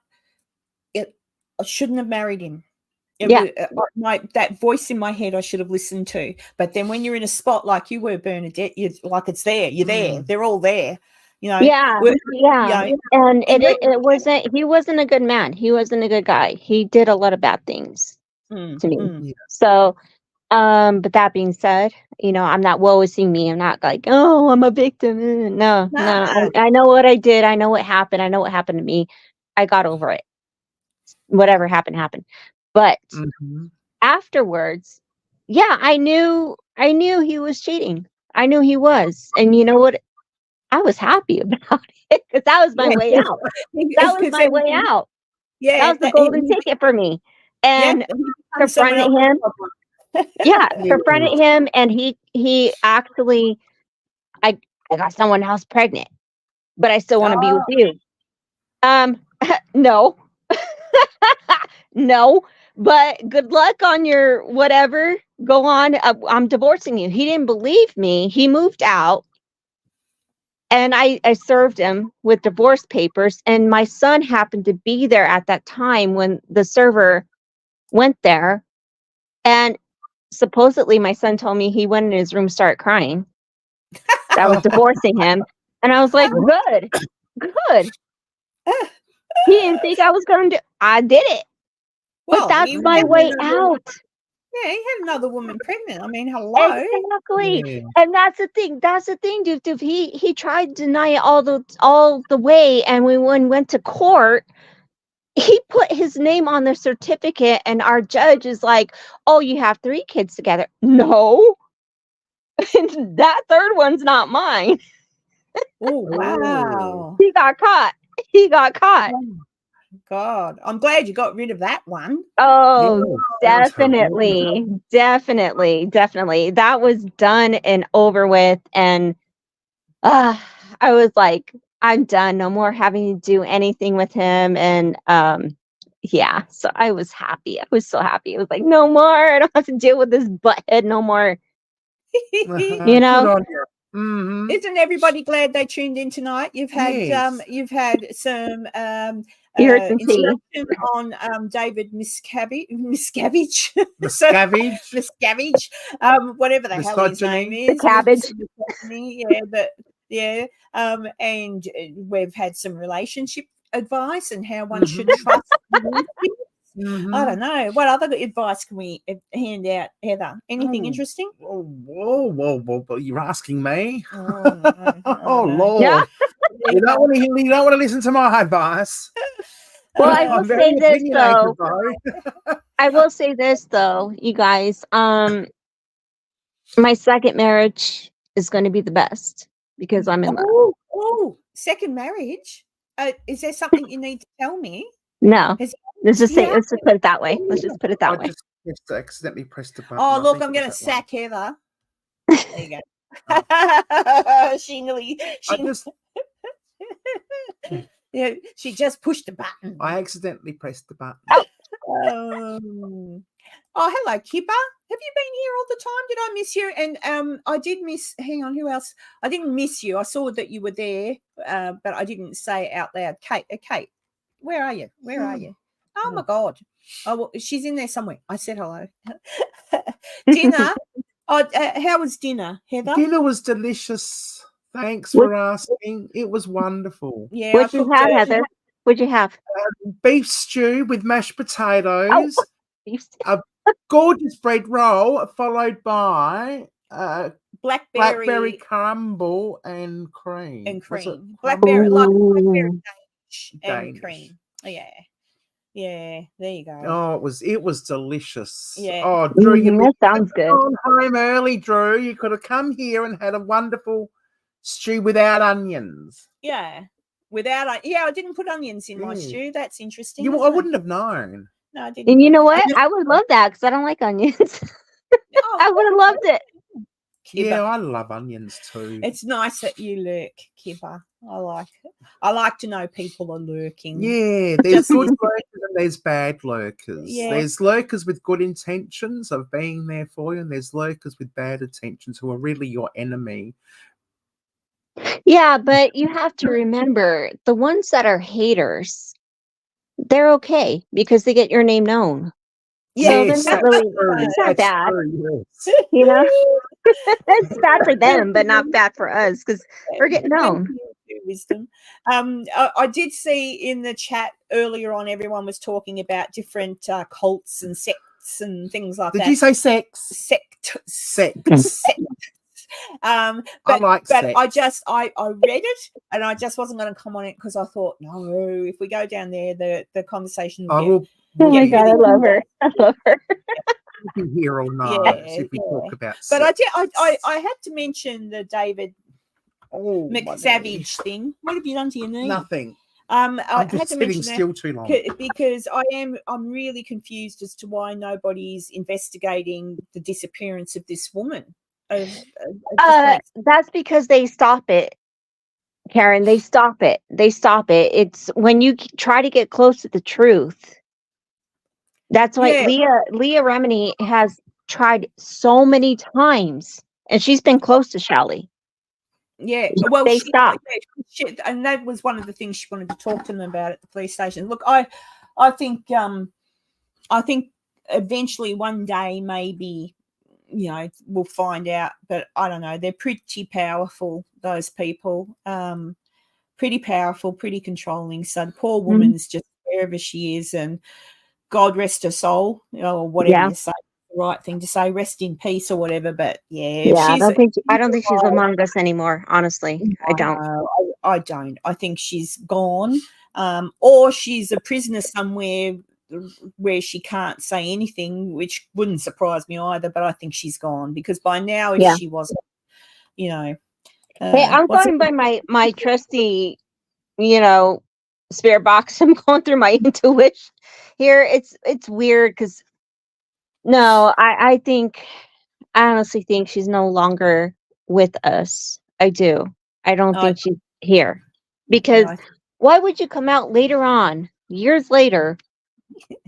I shouldn't have married him. That voice in my head I should have listened to. But then when you're in a spot like you were, Bernadette, it's there. You're there. They're all there. You know. Yeah. And it wasn't. He wasn't a good man. He wasn't a good guy. He did a lot of bad things to me. So, but that being said, I'm not woe-ising me. I'm not like, oh, I'm a victim. No. I know what I did. I know what happened. I know what happened to me. I got over it. Whatever happened, happened. But afterwards, I knew he was cheating. I knew he was. And you know what? I was happy about it because that was my way out. That was my way out. Yeah. That was the golden ticket for me. And confronted him. Confronted him. And he actually, I got someone else pregnant, but I still want to be with you. No. No. But good luck on your whatever. Go on. I'm divorcing you. He didn't believe me. He moved out. And I served him with divorce papers. And my son happened to be there at that time when the server went there. And supposedly my son told me he went in his room, started crying. I was divorcing him. And I was like, good. He didn't think I was going to. I did it. But that's my way out. Yeah, he had another woman pregnant. I mean, hello. Exactly. Yeah. And that's the thing. Dude. He tried to deny it all the way. And when we went to court, he put his name on the certificate, and our judge is like, oh, you have 3 kids together. No. That third one's not mine. Oh, wow. He got caught. Oh, God, I'm glad you got rid of that one. Oh, definitely. That was done and over with. And I was like, I'm done. No more having to do anything with him. And so I was happy. I was so happy. It was like, no more. I don't have to deal with this butthead no more. Isn't everybody glad they tuned in tonight? You've had some instruction on David Miscavige, whatever the hell his name is. The cabbage. And we've had some relationship advice and how one should trust. I don't know. What other advice can we hand out, Heather? Anything interesting? Whoa. You're asking me? Oh, Lord. Yeah. You don't want to listen to my advice. Well, I will say this though. I will say this though, you guys. My second marriage is going to be the best because I'm in love. Oh, second marriage? Is there something you need to tell me? No. Let's just put it that way. Let's just put it that way. I just accidentally pressed the button. Oh, look, I'm going to sack Heather. There you go. She just pushed the button. I accidentally pressed the button. Oh, hello, Kipper. Have you been here all the time? Did I miss you? And I did miss. Hang on, who else? I didn't miss you. I saw that you were there, but I didn't say it out loud. Kate, where are you? Oh my God! Oh, well, she's in there somewhere. I said hello. Dinner. How was dinner, Heather? Dinner was delicious. Thanks for asking. It was wonderful. Yeah. What'd you have, Heather? What'd you have? Beef stew with mashed potatoes. A gorgeous bread roll, followed by blackberry crumble and cream. Blackberry and cream. Yeah. There you go. Oh, it was delicious. Yeah. Oh, Drew, that sounds good. Gone home early, Drew. You could have come here and had a wonderful stew without onions. Yeah. Without, yeah, I didn't put onions in my Mm. stew. That's interesting. You, I isn't it? wouldn't have known. No, I didn't. And you know I what? just- I would love that because I don't like onions. oh, I would have loved it. Kibba. Yeah, I love onions too. It's nice that you lurk, Kibba. I like it. I like to know people are lurking. Yeah, there's Just- good lurkers and there's bad lurkers. Yeah. There's lurkers with good intentions of being there for you, and there's lurkers with bad intentions who are really your enemy. Yeah, but you have to remember the ones that are haters, they're okay because they get your name known. So Yes, they're not that's really, true, it's not that's bad, true, yes. you know? It's bad for them, but not bad for us because we're getting known. Thank you, Wisdom. I did see in the chat earlier on, everyone was talking about different cults and sects and things like Did that. you say sex? Sect. Sex. Sect. I But, like but sex. I read it and I just wasn't going to comment on it because I thought, no, if we go down there, the conversation I will will Oh my Yeah, God, I love her. I love her. be here all night Yeah, if we yeah. talk about But I sex. did. I had to mention the David Oh, my McSavage thing. What have you done to your knee? knee. Nothing. I I'm had just to sitting mention that still too long. because I'm really confused as to why nobody's investigating the disappearance of this woman. It just makes- That's because they stop it, Karen. They stop it. They stop it. It's when you try to get close to the truth. That's why Yeah. Leah Remini has tried so many times, and she's been close to Shelley. Yeah, well, They she, stopped. yeah, she, and that was one of the things she wanted to talk to them about at the police station. Look, I think eventually one day maybe, you know, we'll find out, but I don't know. They're pretty powerful, those people. Pretty powerful, pretty controlling. So the poor woman's just wherever she is, and God rest her soul, you know, or whatever Yeah. you say. The right thing to say, rest in peace or whatever. But yeah, Yeah, I she's don't think she's among us anymore. Honestly, I don't. no, I don't. I think she's gone, or she's a prisoner somewhere where she can't say anything, which wouldn't surprise me either. But I think she's gone because by now, if Yeah. she wasn't, you know, Hey, I'm what's going it- by my trusty, spirit box. I'm going through my intuition here. It's weird because no, I honestly think she's no longer with us. I do. I don't No, think she's here because I- why would you come out later on, years later,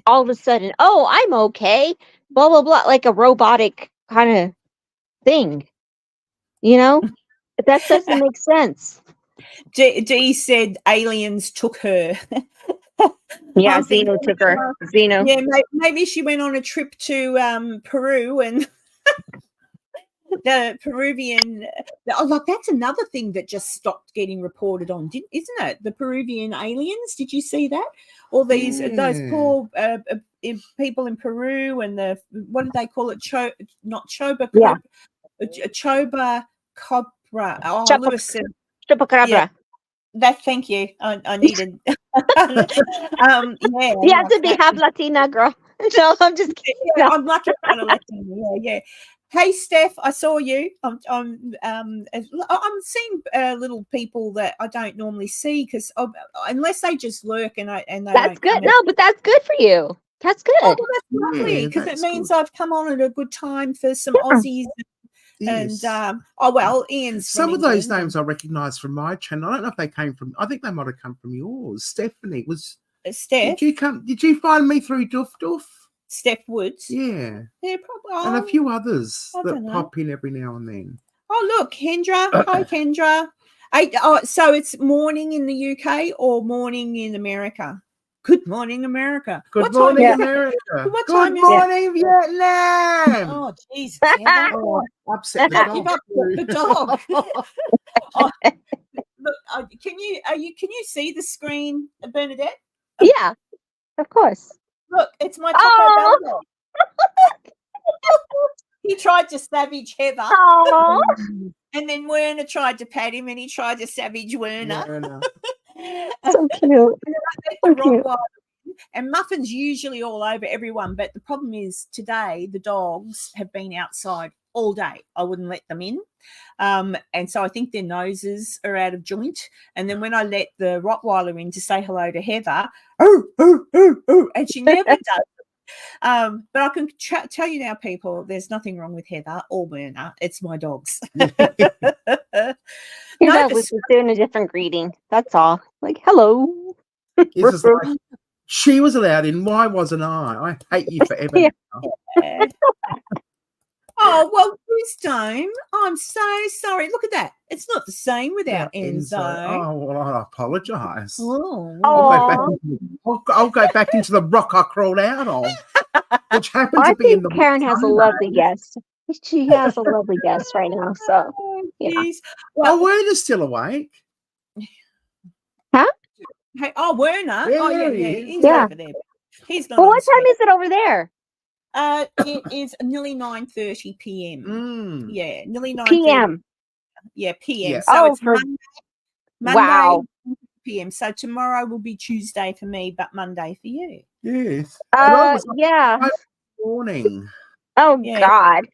all of a sudden, oh, I'm okay, blah blah blah, like a robotic kind of thing, That doesn't make sense. Dee said aliens took her. Yeah, I'm thinking, Xeno took her. Xeno. Yeah, maybe she went on a trip to Peru and the Peruvian. Oh, look, that's another thing that just stopped getting reported on, isn't it? The Peruvian aliens. Did you see that? All those poor people in Peru and the what did they call it? Not Choba. Yeah. Choba Cobra. Oh, Chopa- Lewis said Chupacabra. Yeah. that. Thank you. I needed. Yeah. You have to be half Latina, girl. No, I'm just kidding. Yeah, I'm lucky I'm not Latino. Yeah. Hey, Steph, I saw you. I'm seeing little people that I don't normally see because unless they just lurk and they That's don't good. come No, but that's good for you. That's good. Oh, well, that's lovely Yeah, because it that's means good. I've come on at a good time for some Yeah. Aussies. Yes. And Ian's from Some of those England, names I recognise from my channel. I don't know if they came from. I think they might have come from yours. Stephanie was. and Steph, Did you find me through Doof Doof? Steph Woods. Yeah, Yeah, probably. and a few others I that don't know. pop in every now and then. Oh, look, Kendra. Hi, Kendra. So it's morning in the UK or morning in America? Good morning, America. Good What morning, time is it? America. What Good time is it? morning, Vietnam. Oh, jeez. Kendra. Oh, upset the Give dog. up the dog. Oh, look, can you see the screen, Bernadette? Yeah, of course. Look, it's my Oh. Taco Bell dog. He tried to savage Heather, Oh, and then Werner tried to pat him, and he tried to savage Werner. Werner. so cute. The wrong one. And Muffin's usually all over everyone, but the problem is today the dogs have been outside all day. I wouldn't let them in. And so I think their noses are out of joint. And then when I let the Rottweiler in to say hello to Heather, and she never does. But I can tell you now, people, there's nothing wrong with Heather or Werner. It's my dogs. Your dog was just doing a different greeting. That's all. Like, hello. It's just like, she was allowed in. Why wasn't I? I hate you forever. Yeah. now. Oh, well, Wisdom, I'm so sorry. Look at that. It's not the same without Yeah, Enzo. Oh, well, I apologise. Oh. I'll go back into the rock I crawled out of, which happened I to be in the think Karen has a lovely guest. She has a lovely guest right now. So, Oh, yeah. geez. Oh, Well, Werner's still awake. hey, Werner. Yeah, Oh, yeah. he is. He's Yeah. over there. He's not Well, on what time Skype. is it over there? It is nearly 9:30 p.m. Mm. Yeah, nearly 9:30 PM. Yeah, PM. Yeah. So Oh, it's for- Monday Wow. PM. So tomorrow will be Tuesday for me, but Monday for you. Yes. And I was up Yeah. this morning. Oh, Yeah. God.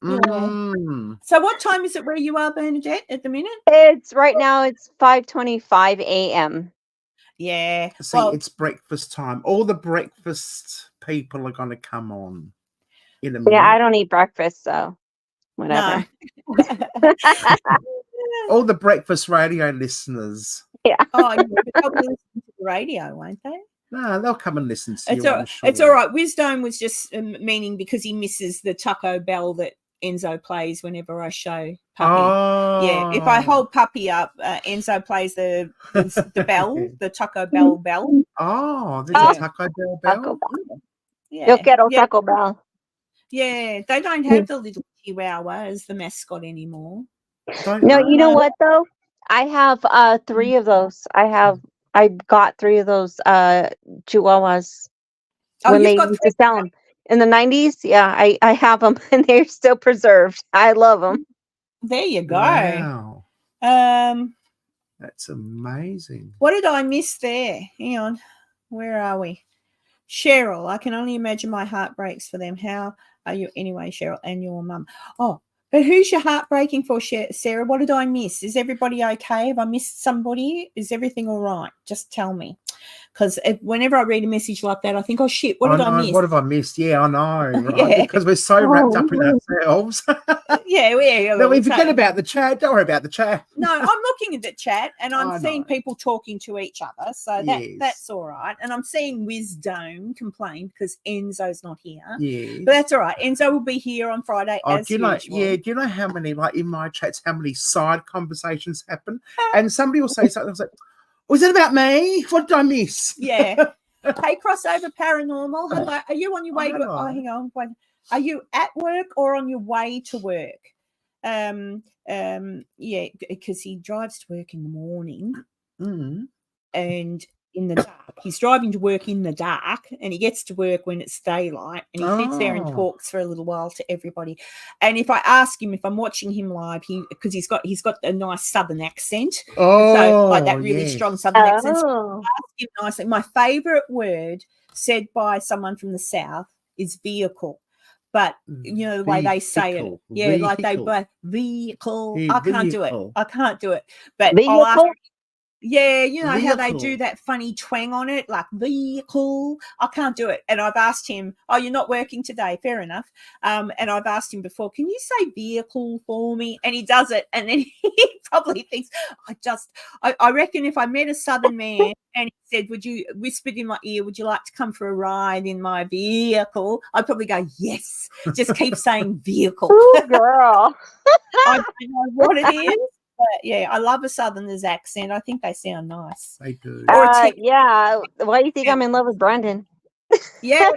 Mm. So what time is it where you are, Bernadette, at the minute? It's right now, it's 5:25 a.m. Yeah. See, Well, it's breakfast time. All the breakfast people are going to come on in a minute. Yeah, I don't eat breakfast, so whatever. no. All the breakfast radio listeners. Oh, yeah, but they'll be listening to the radio, won't they? No, they'll come and listen to It's you. all, I'm sure. it's all right. Wisdom was just meaning because he misses the Taco Bell that Enzo plays whenever I show Puppy. Oh, Yeah, if I hold Puppy up, Enzo plays the bell, the Taco Bell bell. Oh, there's Yeah. a Taco Bell bell. Taco Bell. Yeah, Yo quiero yeah, Taco Bell. yeah. They don't have the little Chihuahua as the mascot anymore. Don't No, know. you know what though? I have 3 of those. I got 3 of those Chihuahuas Oh, when you've they got used to sell them in the 90s. Yeah, I have them and they're still preserved. I love them. There you go. Wow, Um, that's amazing. what did I miss there? Hang on, where are we? Cheryl, I can only imagine my heart breaks for them. How are you anyway, Cheryl, and your mum? Oh, but who's your heart breaking for, Sarah? What did I miss? Is everybody okay? Have I missed somebody? Is everything all right? Just tell me. Because whenever I read a message like that, I think, oh, shit, what did I miss? What have I missed? Yeah, I know. Right? Yeah. Because we're so wrapped up in ourselves. Yeah. No, we forget about the chat. Don't worry about the chat. No, I'm looking at the chat and I I'm seeing know. people talking to each other. So Yes. that's all right. And I'm seeing Wisdom complain because Enzo's not here. Yeah. But that's all right. Enzo will be here on Friday as Do you know? usual. Yeah. Do you know how many, like in my chats, how many side conversations happen? And somebody will say something. I was like, "Was it about me? What did I miss?" Yeah. Hey, Crossover Paranormal. Hello. Are you on your way to hello. hang on. Wait. Are you at work or on your way to work? Yeah, because he drives to work in the morning Mm. and in the dark. He's driving to work in the dark and he gets to work when it's daylight and he sits there and Oh. talks for a little while to everybody. And if I ask him, if I'm watching him live, because he's got a nice southern accent. Oh, So like that really yes. strong southern accent. So Oh. ask him nicely. My favorite word said by someone from the South is vehicle. But you know the way they say it. Vehicle. Yeah, like they Vehicle. both vehicle. Hey, I can't do it. vehicle. I can't do it. But I'll ask Vehicle? yeah, you know how they Vehicle. do that funny twang on it, like vehicle. I can't do it. And I've asked him, oh, you're not working today. Fair enough. And I've asked him before, can you say vehicle for me? And he does it. And then he probably thinks, I reckon if I met a Southern man and he said, whispered in my ear, would you like to come for a ride in my vehicle? I'd probably go, yes. Just keep saying vehicle. Ooh, girl. I don't know what it is. But yeah, I love a Southerner's accent. I think they sound nice. They do. Or a Tex- Yeah. Why do you think I'm in love with Brendan? Yeah,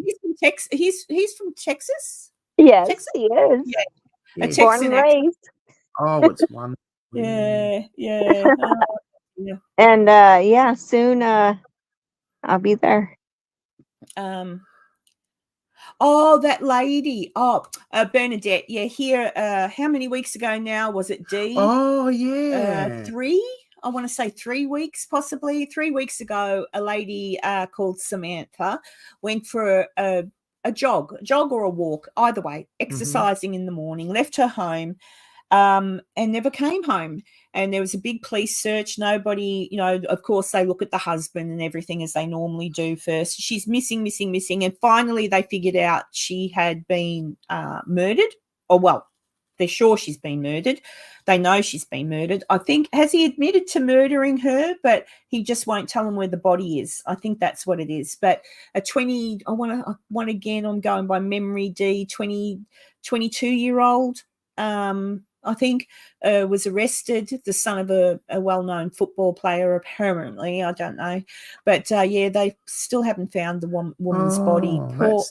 he's from Texas. He's from Texas. Yes, Texas? he is. Yeah. A Yeah. Born Texan and accent. raised. Oh, it's one. Yeah. Yeah. And yeah, soon I'll be there. Oh, that lady. Oh, Bernadette. Yeah, here. How many weeks ago now was it? D. Oh, yeah. 3. I want to say 3 weeks, possibly 3 weeks ago, a lady called Samantha went for a jog or a walk, either way, exercising in the morning, left her home, and never came home. And there was a big police search. Nobody, of course, they look at the husband and everything as they normally do first. She's missing. And finally they figured out she had been murdered. Or, well, they're sure she's been murdered. They know she's been murdered. I think, has he admitted to murdering her, but he just won't tell them where the body is. I think that's what it is. But a 20, I want again, I'm going by memory, 22-year-old, I think, was arrested, the son of a well-known football player, apparently. I don't know. But, they still haven't found the woman's body.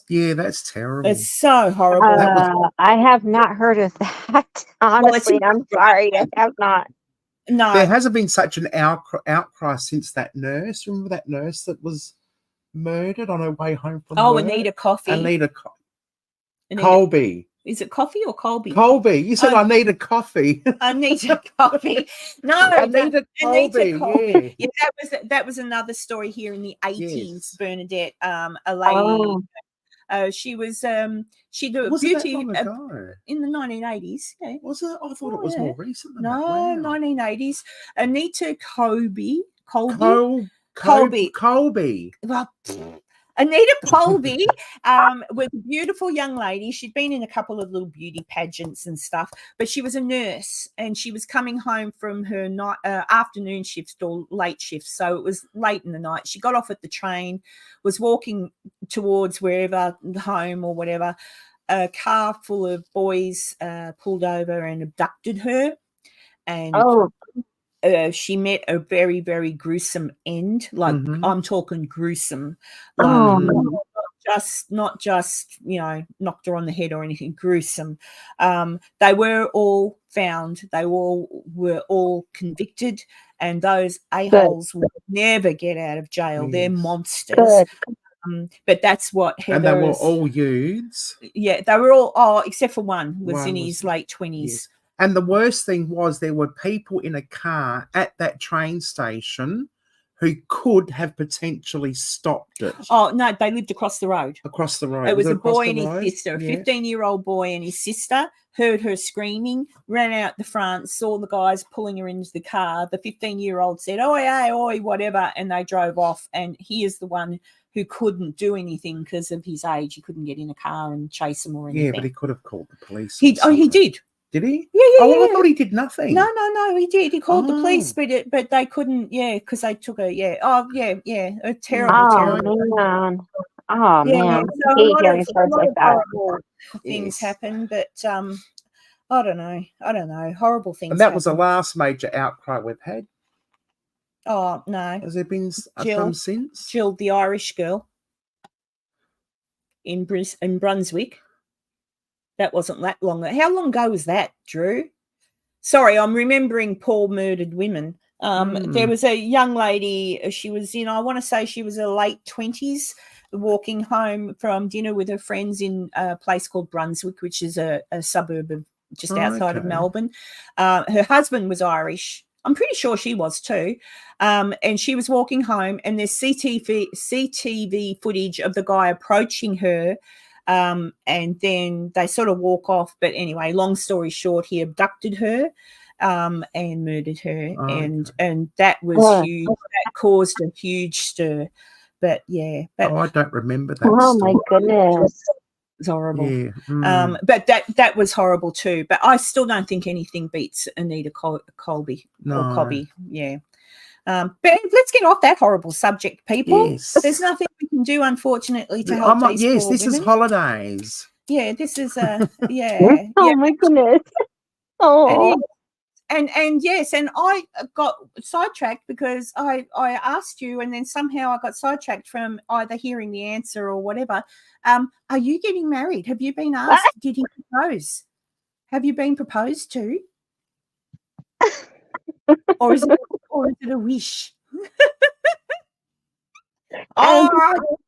That's terrible. It's so horrible. I have not heard of that. Honestly, I'm sorry. I have not. No. There hasn't been such an outcry since that nurse. Remember that nurse that was murdered on her way home from work? Anita Coffey. Anita Colby. Is it Coffey or Colby? Colby. You said I need a coffee. Anita Coffey. No, Anita Colby. Colby. Yeah, that was another story here in the 80s. Yes. Bernadette, a lady. She was she did a beauty in the 1980s. Yeah. Was it? I thought it was more recent than no, that. Wow. 1980s. Anita Colby. Colby. Well, Anita Colby was a beautiful young lady. She'd been in a couple of little beauty pageants and stuff, but she was a nurse and she was coming home from her afternoon shift or late shift. So it was late in the night. She got off at the train, was walking towards wherever, home or whatever. A car full of boys pulled over and abducted her. And she met a very, very gruesome end. Like I'm talking gruesome. Like, not just knocked her on the head or anything. Gruesome. They were all found. They were all convicted, and those a-holes will never get out of jail. Yes. They're monsters. But that's what Heather. And they were all youths. Yeah, they were all. Except for one was in his late 20s. Yes. And the worst thing was there were people in a car at that train station who could have potentially stopped it. Oh, no, they lived across the road. Across the road. It was a boy and his sister, a 15-year-old boy and his sister, heard her screaming, ran out the front, saw the guys pulling her into the car. The 15-year-old said, oi, hey, oi, whatever, and they drove off. And he is the one who couldn't do anything because of his age. He couldn't get in a car and chase them or anything. Yeah, but he could have called the police. He did. Did he? Yeah. I thought he did nothing. No, he did. He called the police, but they couldn't. Yeah, because they took her. Yeah. Oh, yeah. A terrible. Man. Oh man. So a lot of horrible things happen, but I don't know. Horrible things. And that was the last major outcry we've had. Oh no. Has there been some since? Jill, the Irish girl in Brunswick. That wasn't that long. How long ago was that, Drew? Sorry, I'm remembering Paul Murdered Women. There was a young lady. She was I want to say she was her late 20s, walking home from dinner with her friends in a place called Brunswick, which is a suburb of just outside of Melbourne. Her husband was Irish. I'm pretty sure she was too. And she was walking home, and there's CCTV footage of the guy approaching her. And then they sort of walk off. But anyway, long story short, he abducted her and murdered her. And that was huge. That caused a huge stir. But yeah. I don't remember that. Oh, my goodness. It's horrible. Yeah. But that was horrible too. But I still don't think anything beats Anita Colby or Cobby. Yeah. But let's get off that horrible subject, people. Yes. There's nothing we can do, unfortunately, to help these Yes, poor this women. is holidays. Yeah, this is yeah. Oh my goodness. Oh. And yes, and I got sidetracked because I asked you, and then somehow I got sidetracked from either hearing the answer or whatever. Are you getting married? Have you been asked? Did he propose? Have you been proposed to? or is it a wish? I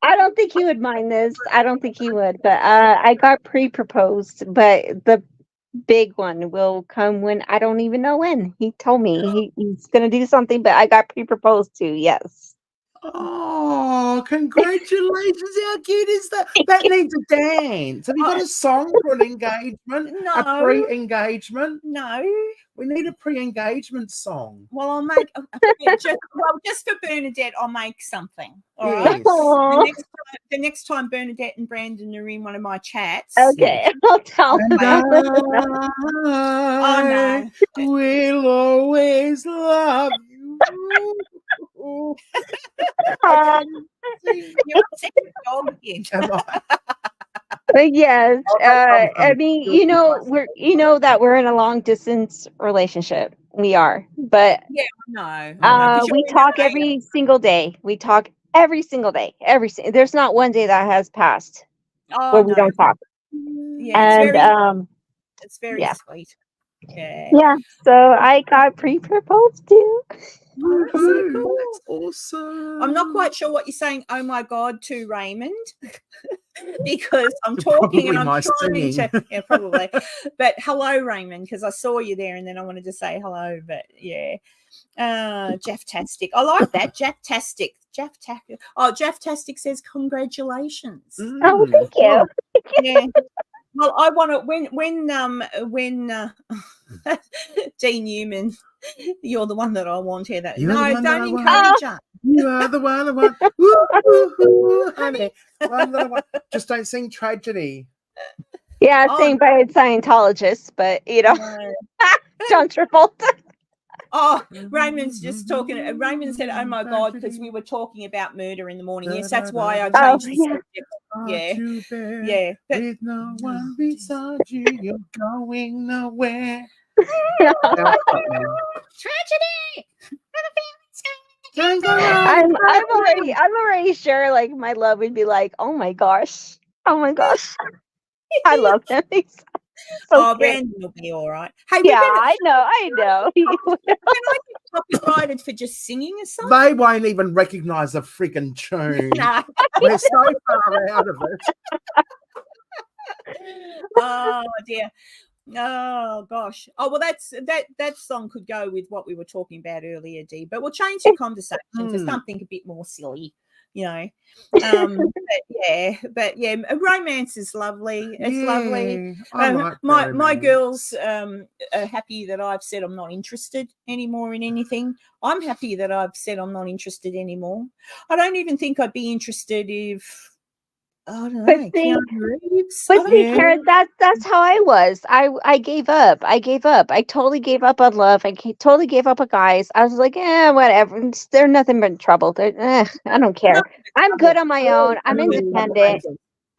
don't think he would mind this. I don't think he would, but I got pre-proposed, but big one will come when I don't even know when. He told me he's gonna do something, but I got pre-proposed to. Yes. Oh, congratulations. How cute is that? That needs a dance. Have you got a song for an engagement? A No. pre-engagement? No. We need a pre-engagement song. Well, I'll make just for Bernadette. I'll make something. All right. Yes. Aw. The next time Bernadette and Brandon are in one of my chats. Okay, I'll tell him. And Oh I no. will always love you. You're upset with the dog again. Am I? But yes, I'm I mean, that we're in a long distance relationship. We are, but No. 'Cause we you're in talk LA. every single day. We talk every single day. There's not one day that has passed Oh, where we no. don't talk. Yeah, And it's very yeah. sweet. Yeah. yeah, so I got pre-proposed to. Oh, that's so cool. That's awesome. I'm not quite sure what you're saying, oh my God, to Raymond, because I'm Probably talking and I'm my trying singing. to, yeah, probably. But hello, Raymond, because I saw you there and then I wanted to say hello. But yeah, Jeff-tastic. I like that. Jeff-tastic. Oh, Jeff-tastic says congratulations. Oh, thank you. Yeah. Well, I want to when D Newman, you're the one that I want here. You're the one that I Don't want. encourage her. You are the one I want. Woo, woo, woo, honey. One that I want. Just don't sing tragedy. Yeah, Oh, sing by a Scientologist, but No. John Travolta. Oh, Raymond's just talking. Raymond said, "Oh my God," because we were talking about murder in the morning. Yes, that's why I Oh, changed the yeah. subject. Yeah. Aren't you there? Yeah, but With no one beside you, you're going nowhere. tragedy. Don't go I'm on. already sure like my love would be like, oh my gosh. I love him. He's so Oh, cute. Brandon will be all right. Hey, Yeah, I know. Can I get copyrighted for just singing a song? They won't even recognize the freaking tune. No. We're so far out of it. Oh dear. Oh gosh. Oh well, that song could go with what we were talking about earlier, Dee. But we'll change the conversation to something a bit more silly, you know. But yeah, romance is lovely. It's lovely. I like My romance. girls are happy that I've said I'm not interested anymore in anything. I'm happy that I've said I'm not interested anymore. I don't even think I'd be interested if I don't But know. see- Keanu Reeves. But I see, don't know. Karen, that's how I was. I gave up. I totally gave up on love. Totally gave up on guys. I was like, whatever. They're nothing but trouble. I don't care. I'm good on my own. I'm independent.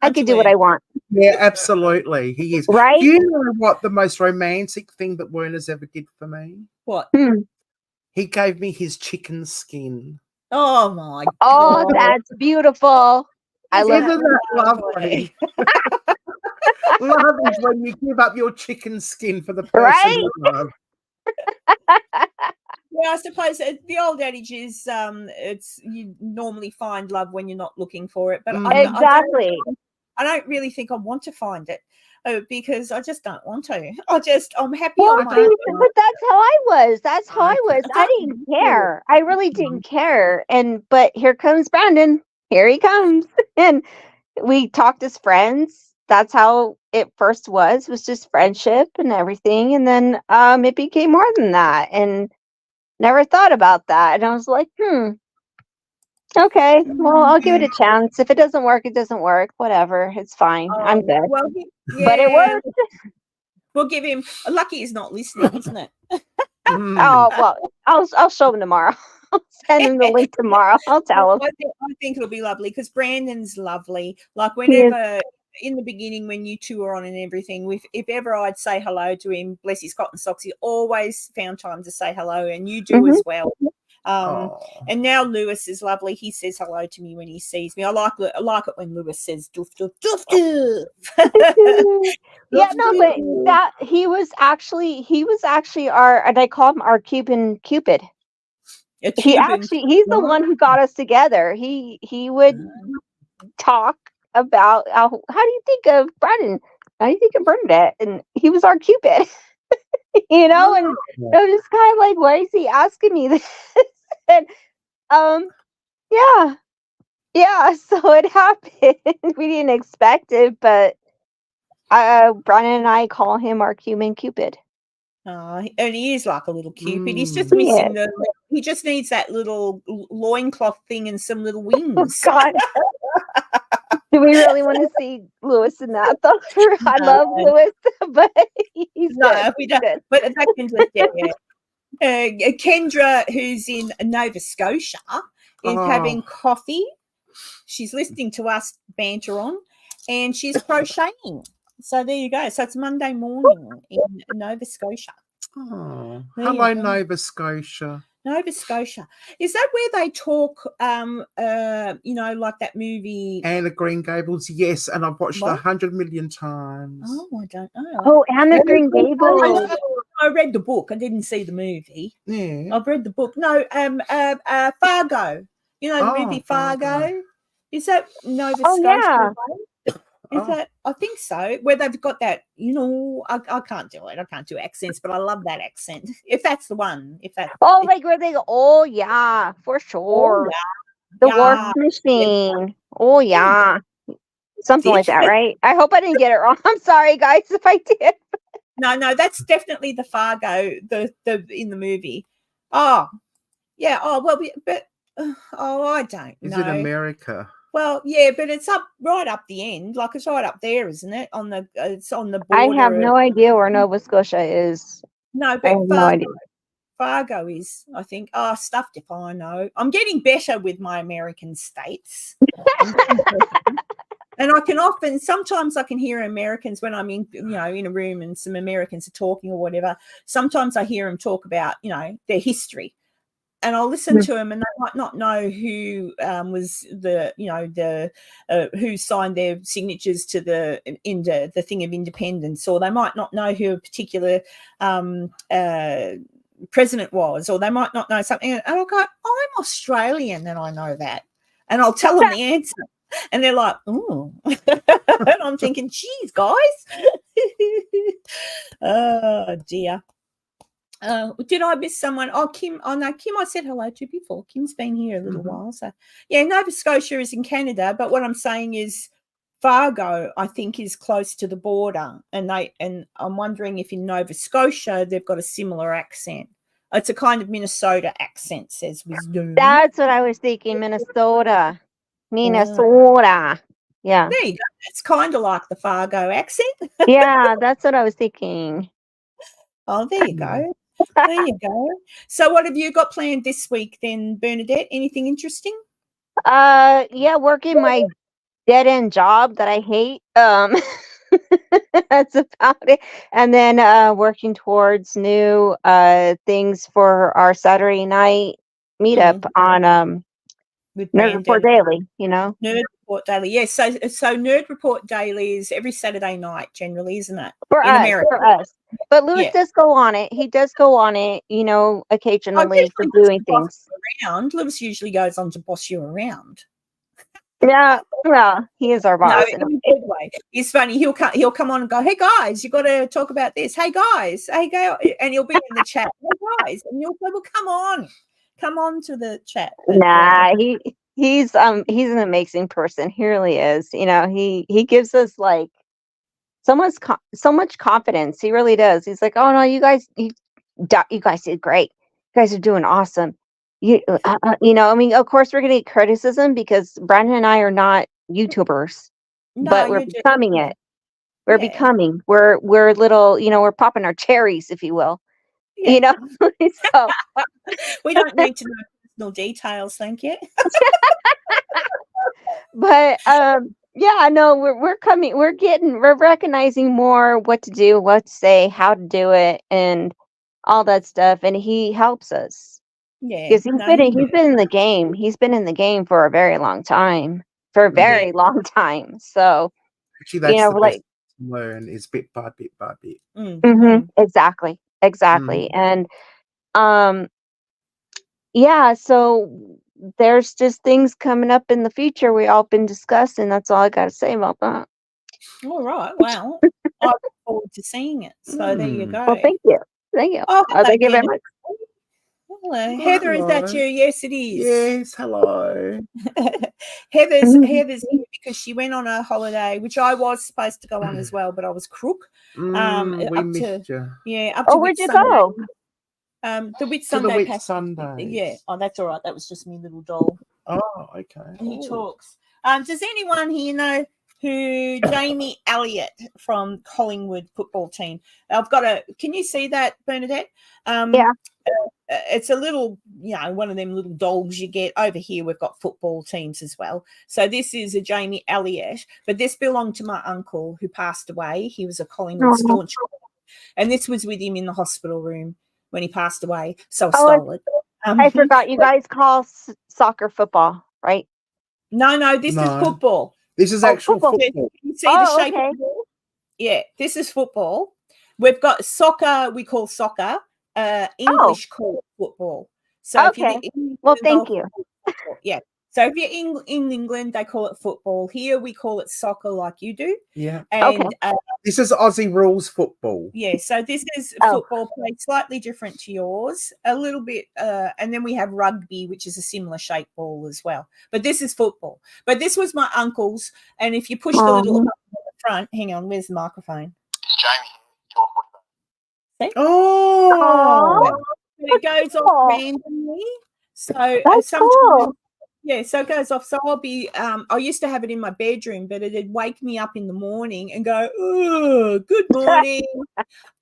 I can do what I want. Yeah, absolutely. He is. Right? Do you know what the most romantic thing that Werner's ever did for me? What? He gave me his chicken skin. Oh my Oh, God. that's beautiful. I love Isn't that lovely? Love is when you give up your chicken skin for the person Right? you love. Yeah, I suppose the old adage is it's you normally find love when you're not looking for it. But Exactly. I don't really think I want to find it because I just don't want to. I'm happy Well, on my see, own. but that's how I was. That's how I was. I didn't care. I really didn't care. But here comes Brandon. Here he comes. And we talked as friends. That's how it first was just friendship and everything. And then it became more than that. And never thought about that. And I was like, okay, well, I'll give it a chance. If it doesn't work, it doesn't work. Whatever. It's fine. I'm good. Well, But it worked. We'll give him. Lucky he's not listening, isn't it? Oh, well, I'll show him tomorrow. I'll send him the link tomorrow. I'll tell him. I think it'll be lovely because Brandon's lovely. Like whenever in the beginning when you two were on and everything, if ever I'd say hello to him, bless his cotton socks, he always found time to say hello, and you do as well. And now Lewis is lovely. He says hello to me when he sees me. I like it when Lewis says doof doof doof doof. Yeah, no, but that he was actually our, and I call him our Cuban Cupid. He's the one who got us together. He would talk about how do you think of Brandon? I think of Bernadette, and he was our Cupid, and I was just kind of like, why is he asking me this? And yeah, so it happened. We didn't expect it, but Brandon and I call him our human Cupid. Oh, and he is like a little Cupid. He's just Mm. missing he just needs that little loincloth thing and some little Oh wings. God. Do we really want to see Lewis in that though? I love Lewis, but he's No, good. we He's don't. good. But that can just Kendra, who's in Nova Scotia, is having coffee. She's listening to us banter on, and she's crocheting. So there you go. So it's Monday morning in Nova Scotia. Oh, There hello, you go. Nova Scotia. Nova Scotia. Is that where they talk, like that movie? Anne of Green Gables, yes, and I've watched it What? 100 million times. Oh, I don't know. Oh, Anne of Green Gables. I read the book. I didn't see the movie. Yeah. I've read the book. No, Fargo. You know the movie Oh, Fargo. Fargo? Is that Nova Oh, Scotia? yeah. Is that? I think so. Where they've got that, I can't do it. I can't do accents, but I love that accent. If that's the one. Oh, like where they go, oh yeah, for sure. The yeah. Wharf Machine. Oh yeah. Something like that, right? I hope I didn't get it wrong. I'm sorry, guys, if I did. No, that's definitely the Fargo, the in the movie. Oh, yeah. Oh, well, I don't know. Is it America? Well, yeah, but it's right up the end. Like it's right up there, isn't it? It's on the border. I have no idea where Nova Scotia is. No, I but have no idea. Fargo is, I think. Oh, stuffed if I know. I'm getting better with my American states. And I can sometimes I can hear Americans when I'm in a room and some Americans are talking or whatever. Sometimes I hear them talk about, their history. And I'll listen to them, and they might not know who was who signed their signatures to the thing of independence, or they might not know who a particular president was, or they might not know something. And I'll go, I'm Australian, and I know that, and I'll tell them the answer, and they're like, oh, and I'm thinking, geez, guys, oh dear. Did I miss someone? Oh, Kim. Oh, no, Kim I said hello to before. Kim's been here a little while. So, yeah, Nova Scotia is in Canada. But what I'm saying is Fargo, I think, is close to the border. And I'm wondering if in Nova Scotia they've got a similar accent. It's a kind of Minnesota accent, says Wisdom. That's what I was thinking, Minnesota. Yeah. There you go. It's kind of like the Fargo accent. Yeah, that's what I was thinking. Oh, there you go. There you go. So what have you got planned this week then, Bernadette? Anything interesting? Yeah, working my dead-end job that I hate. That's about it. And then working towards new things for our Saturday night meetup on With Nerd Report Daily, Nerd Report Daily. Yes. So Nerd Report Daily is every Saturday night generally, isn't it? For us. But Lewis does go on it. He does go on it, occasionally for doing things. Around. Lewis usually goes on to boss you around. Yeah, well, he is our boss. No, in a good way. It's funny. He'll come on and go, "Hey guys, you got to talk about this. Hey guys, hey go," and he'll be in the chat. Hey guys, and you'll go, "Well, come on to the chat." Nah, he's an amazing person. He really is. He gives us like so much confidence. He really does. He's like, "Oh no, you guys did great. You guys are doing awesome." Of course we're going to get criticism because Brandon and I are not YouTubers, but we're becoming it. We're becoming. We're little, we're popping our cherries, if you will. Yeah. So we don't need to know personal details, thank you. But we're recognizing more what to do, what to say, how to do it, and all that stuff. And he helps us. Yeah. Because he's been in the game. He's been in the game for a very long time. Long time. So actually that's the best to learn is bit by bit by bit. Exactly. And so there's just things coming up in the future we all been discussing. That's all I got to say about that. All right. Well, I look forward to seeing it. So there you Mm. go. Well, thank you. Thank you. Oh, hello, Thank you very Heather. much. Hello. Heather, is that hello. you? Yes, it is. Yes, hello. Heather's Mhm. here because she went on a holiday, which I was supposed to go on as well, but I was crook. We up missed to you. up to Oh, where'd you Whitsunday. go? The Whit To the Sunday Whit passage. Sunday. Yeah. Oh, that's all right. That was just me little doll. Oh, okay. He Oh. talks. Does anyone here know who Jamie Elliott from Collingwood football team? I've got a. Can you see that, Bernadette? Yeah. It's a little, one of them little dogs you get. Over here, we've got football teams as well. So this is a Jamie Elliott, but this belonged to my uncle who passed away. He was a Collingwood Oh. staunch, and this was with him in the hospital room when he passed away. So I Oh, stole it. I forgot. You guys call soccer football, right? No, this is No. football. This is Oh, actual football. football. You see the Oh, shape okay. of the ball? Yeah, this is football. We've got soccer, we call soccer. English call football. So if you Okay. live in Well, England, thank they'll you. call it football. Yeah. So if you're in England, they call it football. Here we call it soccer like you do. Yeah. And This is Aussie rules football. yeah, so this is Oh. football played slightly different to yours, a little bit, and then we have rugby, which is a similar shaped ball as well. But this is football. But this was my uncle's, and if you push the little button at the front, hang on, where's the microphone? See? Oh. And it goes cool. off randomly. So That's sometimes, cool. yeah, so it goes off. So I'll be, I used to have it in my bedroom, but it'd wake me up in the morning and go, oh, good morning.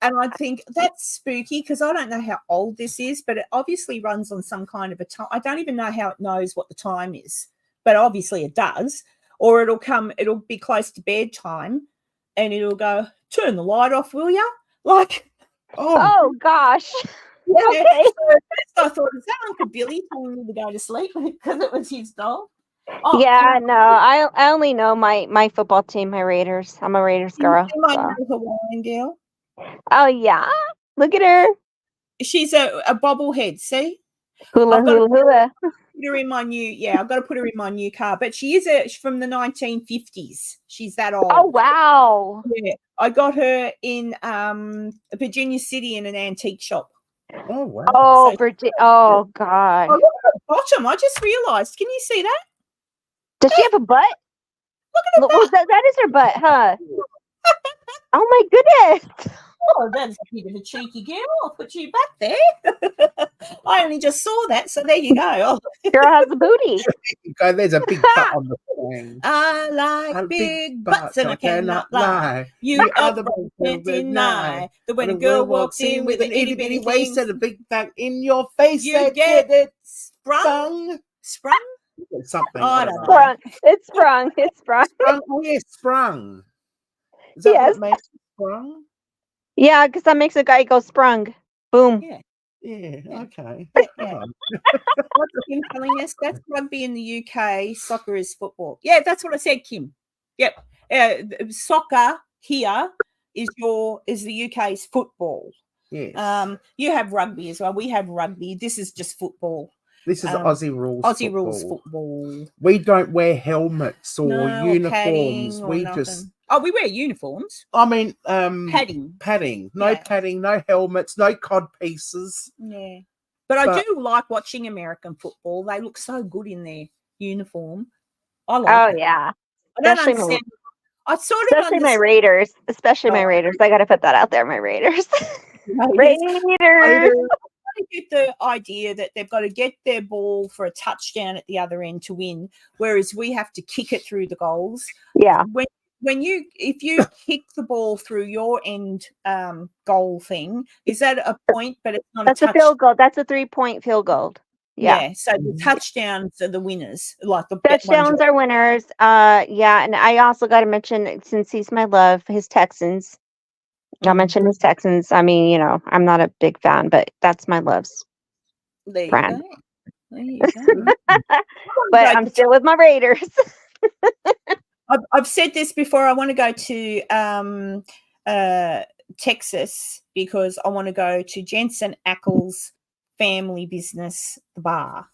And I'd think that's spooky because I don't know how old this is, but it obviously runs on some kind of a time. I don't even know how it knows what the time is, but obviously it does. Or it'll be close to bedtime and it'll go, turn the light off, will ya? Like, Oh gosh. yeah. Okay. So at first I thought, is that Uncle Billy telling me to go to sleep because it was his dog? Oh, Yeah, no, I only know my football team, my Raiders. I'm a Raiders girl. You might So. know Hawaiian girl. Oh yeah, look at her, She's a bobblehead. See, hula I've got hula hula. put her in my new. Yeah, I've got to put her in my new car. But she is she's from the 1950s. She's that old. Oh wow. Yeah, I got her in Virginia City in an antique shop. Oh wow. Oh, So- Virginia. Oh god. Oh, look at the bottom. I just realised. Can you see that? Does she have a butt? Look at the Well, that is her butt, huh? Oh my goodness. Oh, that's a bit of a cheeky girl. I'll put you back there. I only just saw that, so there you go. Oh, Girl has a booty. Okay, there's a big butt on the thing. I like A big butts, and I cannot lie. You The are other the one can't deny that when a the girl walks in with an itty bitty waist waist, and a big back in your face, you that get it sprung. sprung. Sprung? Something. I I don't don't know. know. Sprung. It's sprung. It's sprung. Sprung. Oh yeah, sprung. Is that Yes. what makes it sprung? Yeah, because that makes a guy go sprung. Boom. Yeah. Yeah. Okay. Yeah. Oh. What's Kim telling us? That's rugby in the UK. Soccer is football. Yeah, that's what I said, Kim. Yep. Soccer here is the UK's football. Yes. You have rugby as well. We have rugby. This is just football. This is um, Aussie rules. Aussie rules football. football. We don't wear helmets or No, uniforms. padding or We nothing. just. We wear uniforms. I mean, Padding. padding. No Yeah. padding. No helmets. No cod pieces. Yeah. But I But- do like watching American football. They look so good in their uniform. I Oh like it. yeah. I don't Especially my- understand. I sort of Especially my understand. Raiders. Especially my Oh. Raiders. I gotta put that out there, my Raiders. Raiders. Raiders. I get the idea that they've got to get their ball for a touchdown at the other end to win, whereas we have to kick it through the goals. Yeah. If you kick the ball through your end goal thing, is that a point? But it's not That's a a touch. field goal. That's a 3-point field goal. Yeah. So the Mhm. touchdowns are the winners, like the Touchdowns are winners. Yeah, and I also got to mention, since he's my love, his Texans. I'll mention his Texans. I mean, you know, I'm not a big fan, but that's my loves. There you brand. go. There you go. But I'm still with my Raiders. I've said this before. I want to go to Texas because I want to go to Jensen Ackles' family business, the bar.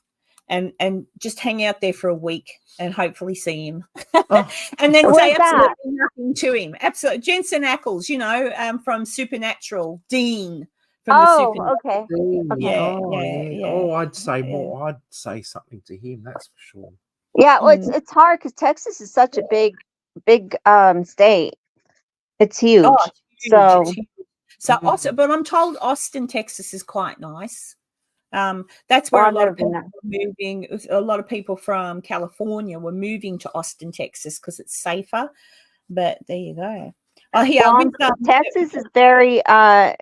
and just hang out there for a week and hopefully see him. Oh. And then Where's say that? absolutely nothing to him. Absolutely. Jensen Ackles, from Supernatural, Dean from the Supernatural. Okay. Yeah, Oh, yeah. Oh, I'd say Yeah. more. I'd say something to him. That's for sure. Yeah, well, it's hard because Texas is such a big state. It's huge. Oh, it's huge. So It's huge. So, Austin, but I'm told Austin, Texas is quite nice. That's where Well, a lot I've of people never were moving. A lot of people from California were moving to Austin, Texas, because it's safer. But there you go. Oh, yeah, well, Texas is very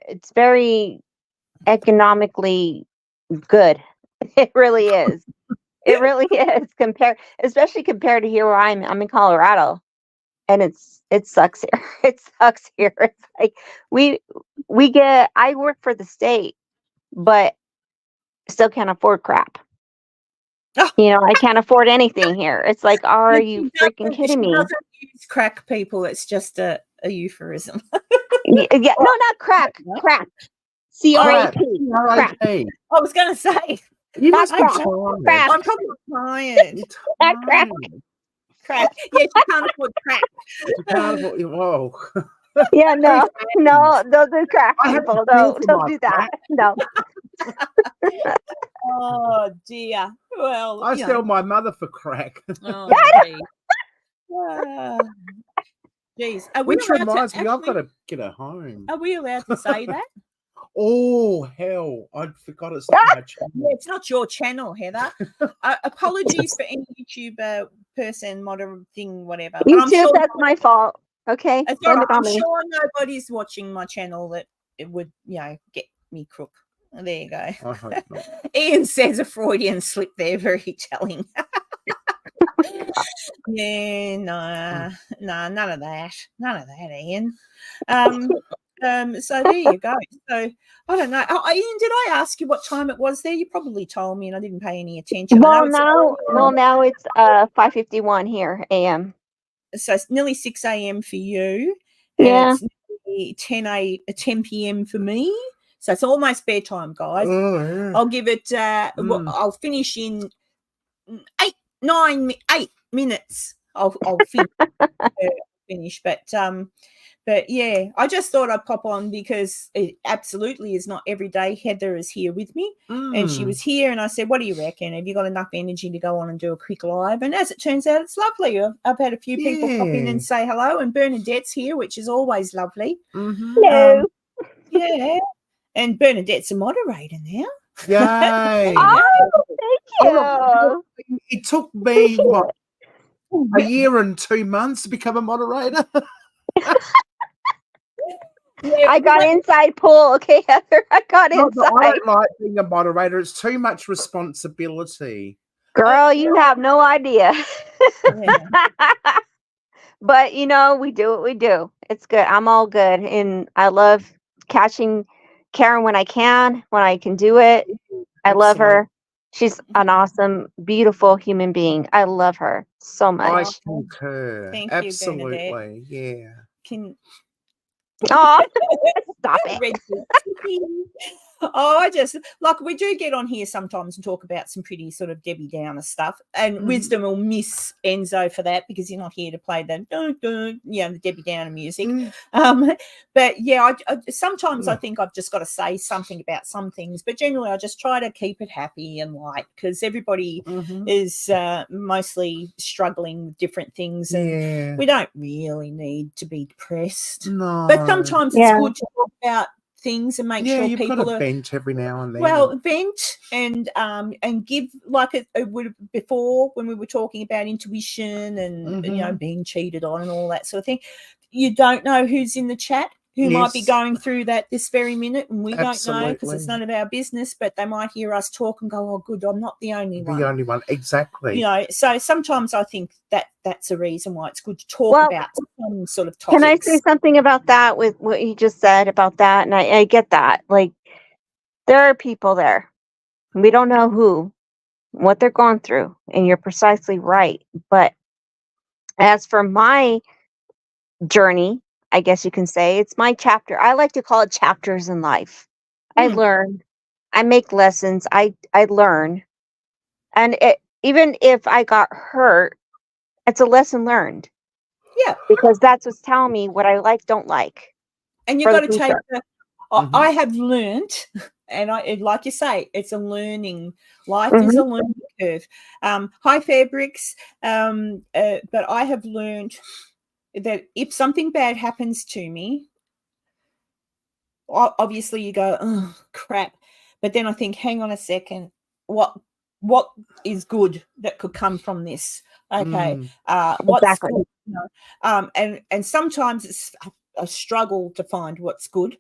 it's very economically good. It really is. It really is especially compared to here where I'm in Colorado, and it sucks here. It sucks here. It's like I work for the state, but still can't afford crap. Oh. I can't afford anything here. It's like, are But you she freaking doesn't- kidding she me? doesn't use crack, people. It's just a euphemism. Yeah, no, not crack. Crap. CRAP. Crap. R.A.P. I was going to say, You That's must be crap. tired. Crap. I'm probably tired. You're That crap. tired. Crack. Yeah, she can't afford crack. You can't afford- Whoa. Yeah, no, those are crack I have people. to pay for Don't my do that. No. Oh, dear. Well, I sell my mother for crack. Oh, gee. Geez. Are we Which allowed reminds to, me, I've actually- got to get her home. Are we allowed to say that? Oh, hell. I forgot it's not my channel. Yeah, it's not your channel, Heather. Apologies for any YouTube person, modern thing, whatever. But I'm YouTube, sure, that's my fault. Okay. it's all Blame right. it on I'm me. sure nobody's watching my channel that it would, get me crook. There you go. I hope not. Ian says a Freudian slip there, very telling. Yeah, no, none of that. None of that, Ian. So there you go. So I don't know. Oh, Ian, did I ask you what time it was there? You probably told me and I didn't pay any attention. I know Now it's 5:51 here a.m. so it's nearly 6 a.m. for you. Yeah. And it's nearly 10 p.m. for me. So it's almost bedtime, guys. Oh, yeah. I'll give it. I'll finish in 8 minutes. I'll finish. But yeah, I just thought I'd pop on because it absolutely is not every day Heather is here with me, and she was here, and I said, "What do you reckon? Have you got enough energy to go on and do a quick live?" And as it turns out, it's lovely. I've had a few people pop in and say hello, and Bernadette's here, which is always lovely. Hello. Yeah, and Bernadette's a moderator now. Yay. Oh, thank you. Oh, it took me, what, a year and 2 months to become a moderator? Yeah, I got inside pull. Okay, Heather. I got I inside. don't like being a moderator. It's too much responsibility. Girl, you have no idea. yeah. But we do what we do. It's good. I'm all good, and I love catching Karen when I can do it. I love her. She's an awesome, beautiful human being. I love her so I much. concur. Thank you, Absolutely. Yeah. Can Oh, stop it. Oh, I just like we do get on here sometimes and talk about some pretty sort of Debbie Downer stuff, and Wisdom will miss Enzo for that because he's not here to play the the Debbie Downer music. But yeah, I sometimes I think I've just got to say something about some things, but generally I just try to keep it happy and light because everybody is mostly struggling with different things, and we don't really need to be depressed. No. But sometimes it's good to talk about things and make sure you've people got to are vent every now and then. well vent and give like it would before when we were talking about intuition and being cheated on and all that sort of thing. You don't know who's in the chat who might be going through that this very minute, and we don't know because it's none of our business, but they might hear us talk and go, oh good, I'm not the only one. The only one, exactly. So sometimes I think that's a reason why it's good to talk about some sort of topics. Can I say something about that with what you just said about that? And I get that. Like, there are people there. We don't know what they're going through, and you're precisely right. But as for my journey, I guess you can say it's my chapter. I like to call it chapters in life. I learn, I make lessons, I learn, And even if I got hurt, it's a lesson learned. Yeah. Because that's what's telling me what I like, don't like. And you've For got the to take future. the, Mhm. I have learnt, and like you say, it's a learning. Life is a learning curve. Hi, Fabrics. But I have learned that if something bad happens to me, obviously you go, oh crap. But then I think, hang on a second, what is good that could come from this? Okay, what's Exactly. good? You know? And sometimes it's a struggle to find what's good.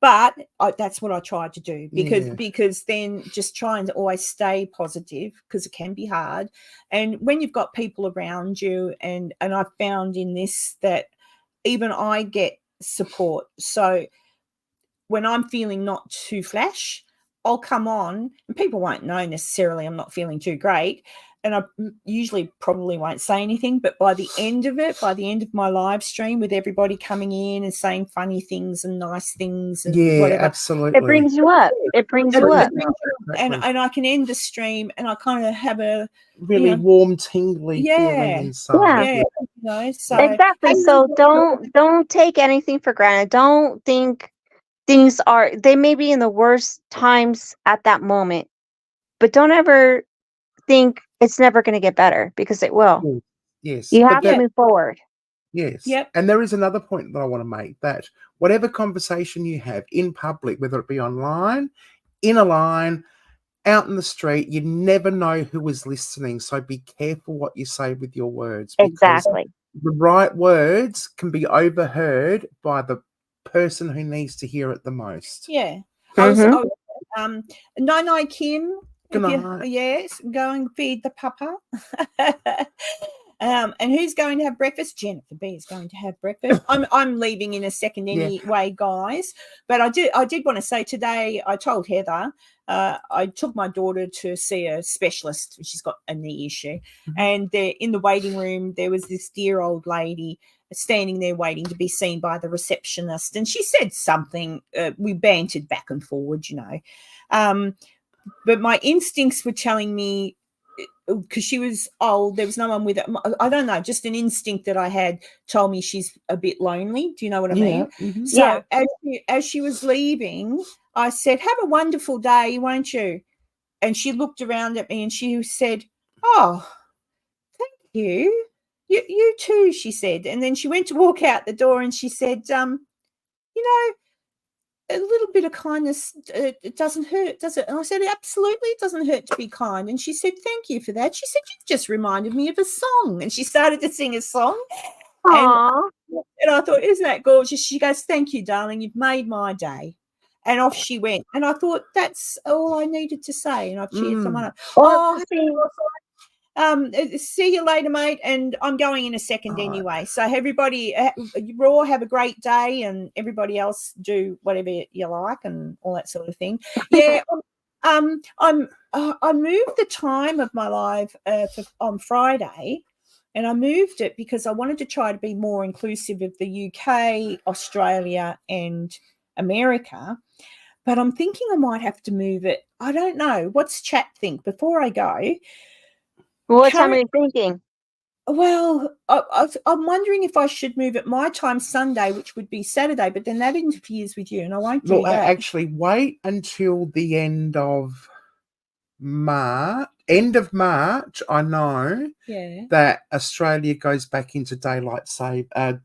But that's what I try to do, because then just try and always stay positive, because it can be hard. And when you've got people around you, and I've found in this that even I get support. So when I'm feeling not too flash, I'll come on, and people won't know necessarily I'm not feeling too great. And I usually probably won't say anything, but by the end of it, by the end of my live stream, with everybody coming in and saying funny things and nice things and Yeah, whatever, absolutely. It brings you up. It brings you up. and I can end the stream, and I kind of have a really warm, tingly feeling inside. Yeah. you know, so Exactly. So don't take anything for granted. Don't think they may be in the worst times at that moment, but don't ever think it's never going to get better, because it will. Yes. You but have to move forward. Yes. Yep. And there is another point that I want to make, that whatever conversation you have in public, whether it be online, in a line, out in the street, you never know who is listening. So be careful what you say with your words. Because Exactly. the right words can be overheard by the person who needs to hear it the most. Yeah. I was Nai Kim. Good night. Yes, go and feed the papa. And who's going to have breakfast? Jennifer B is going to have breakfast. I'm leaving in a second anyway, guys. But I did want to say today, I told Heather, I took my daughter to see a specialist. She's got a knee issue. And in the waiting room, there was this dear old lady standing there waiting to be seen by the receptionist. And she said something, we bantered back and forward, you know. But my instincts were telling me, because she was old, there was no one with her. I don't know, just an instinct that I had told me she's a bit lonely. Do you know what I mean? Mm-hmm. So as she was leaving, I said, have a wonderful day, won't you? And she looked around at me and she said, oh, thank you. You too, she said. And then she went to walk out the door and she said, you know, a little bit of kindness, it doesn't hurt, does it? And I said, absolutely, it doesn't hurt to be kind. And she said, thank you for that. She said, you just reminded me of a song. And she started to sing a song. Aww. And I thought, isn't that gorgeous? She goes, thank you, darling. You've made my day. And off she went. And I thought, that's all I needed to say. And I cheered someone up. See you later, mate. And I'm going in a second anyway. So everybody, Raw, have a great day, and everybody else do whatever you like and all that sort of thing. Yeah. I moved the time of my live on Friday, and I moved it because I wanted to try to be more inclusive of the UK, Australia, and America. But I'm thinking I might have to move it. I don't know. What's chat think before I go? What time are you thinking? Well, I'm wondering if I should move it my time Sunday, which would be Saturday, but then that interferes with you, and I won't do that. Actually, wait until the end of March. End of March, I know that Australia goes back into daylight standard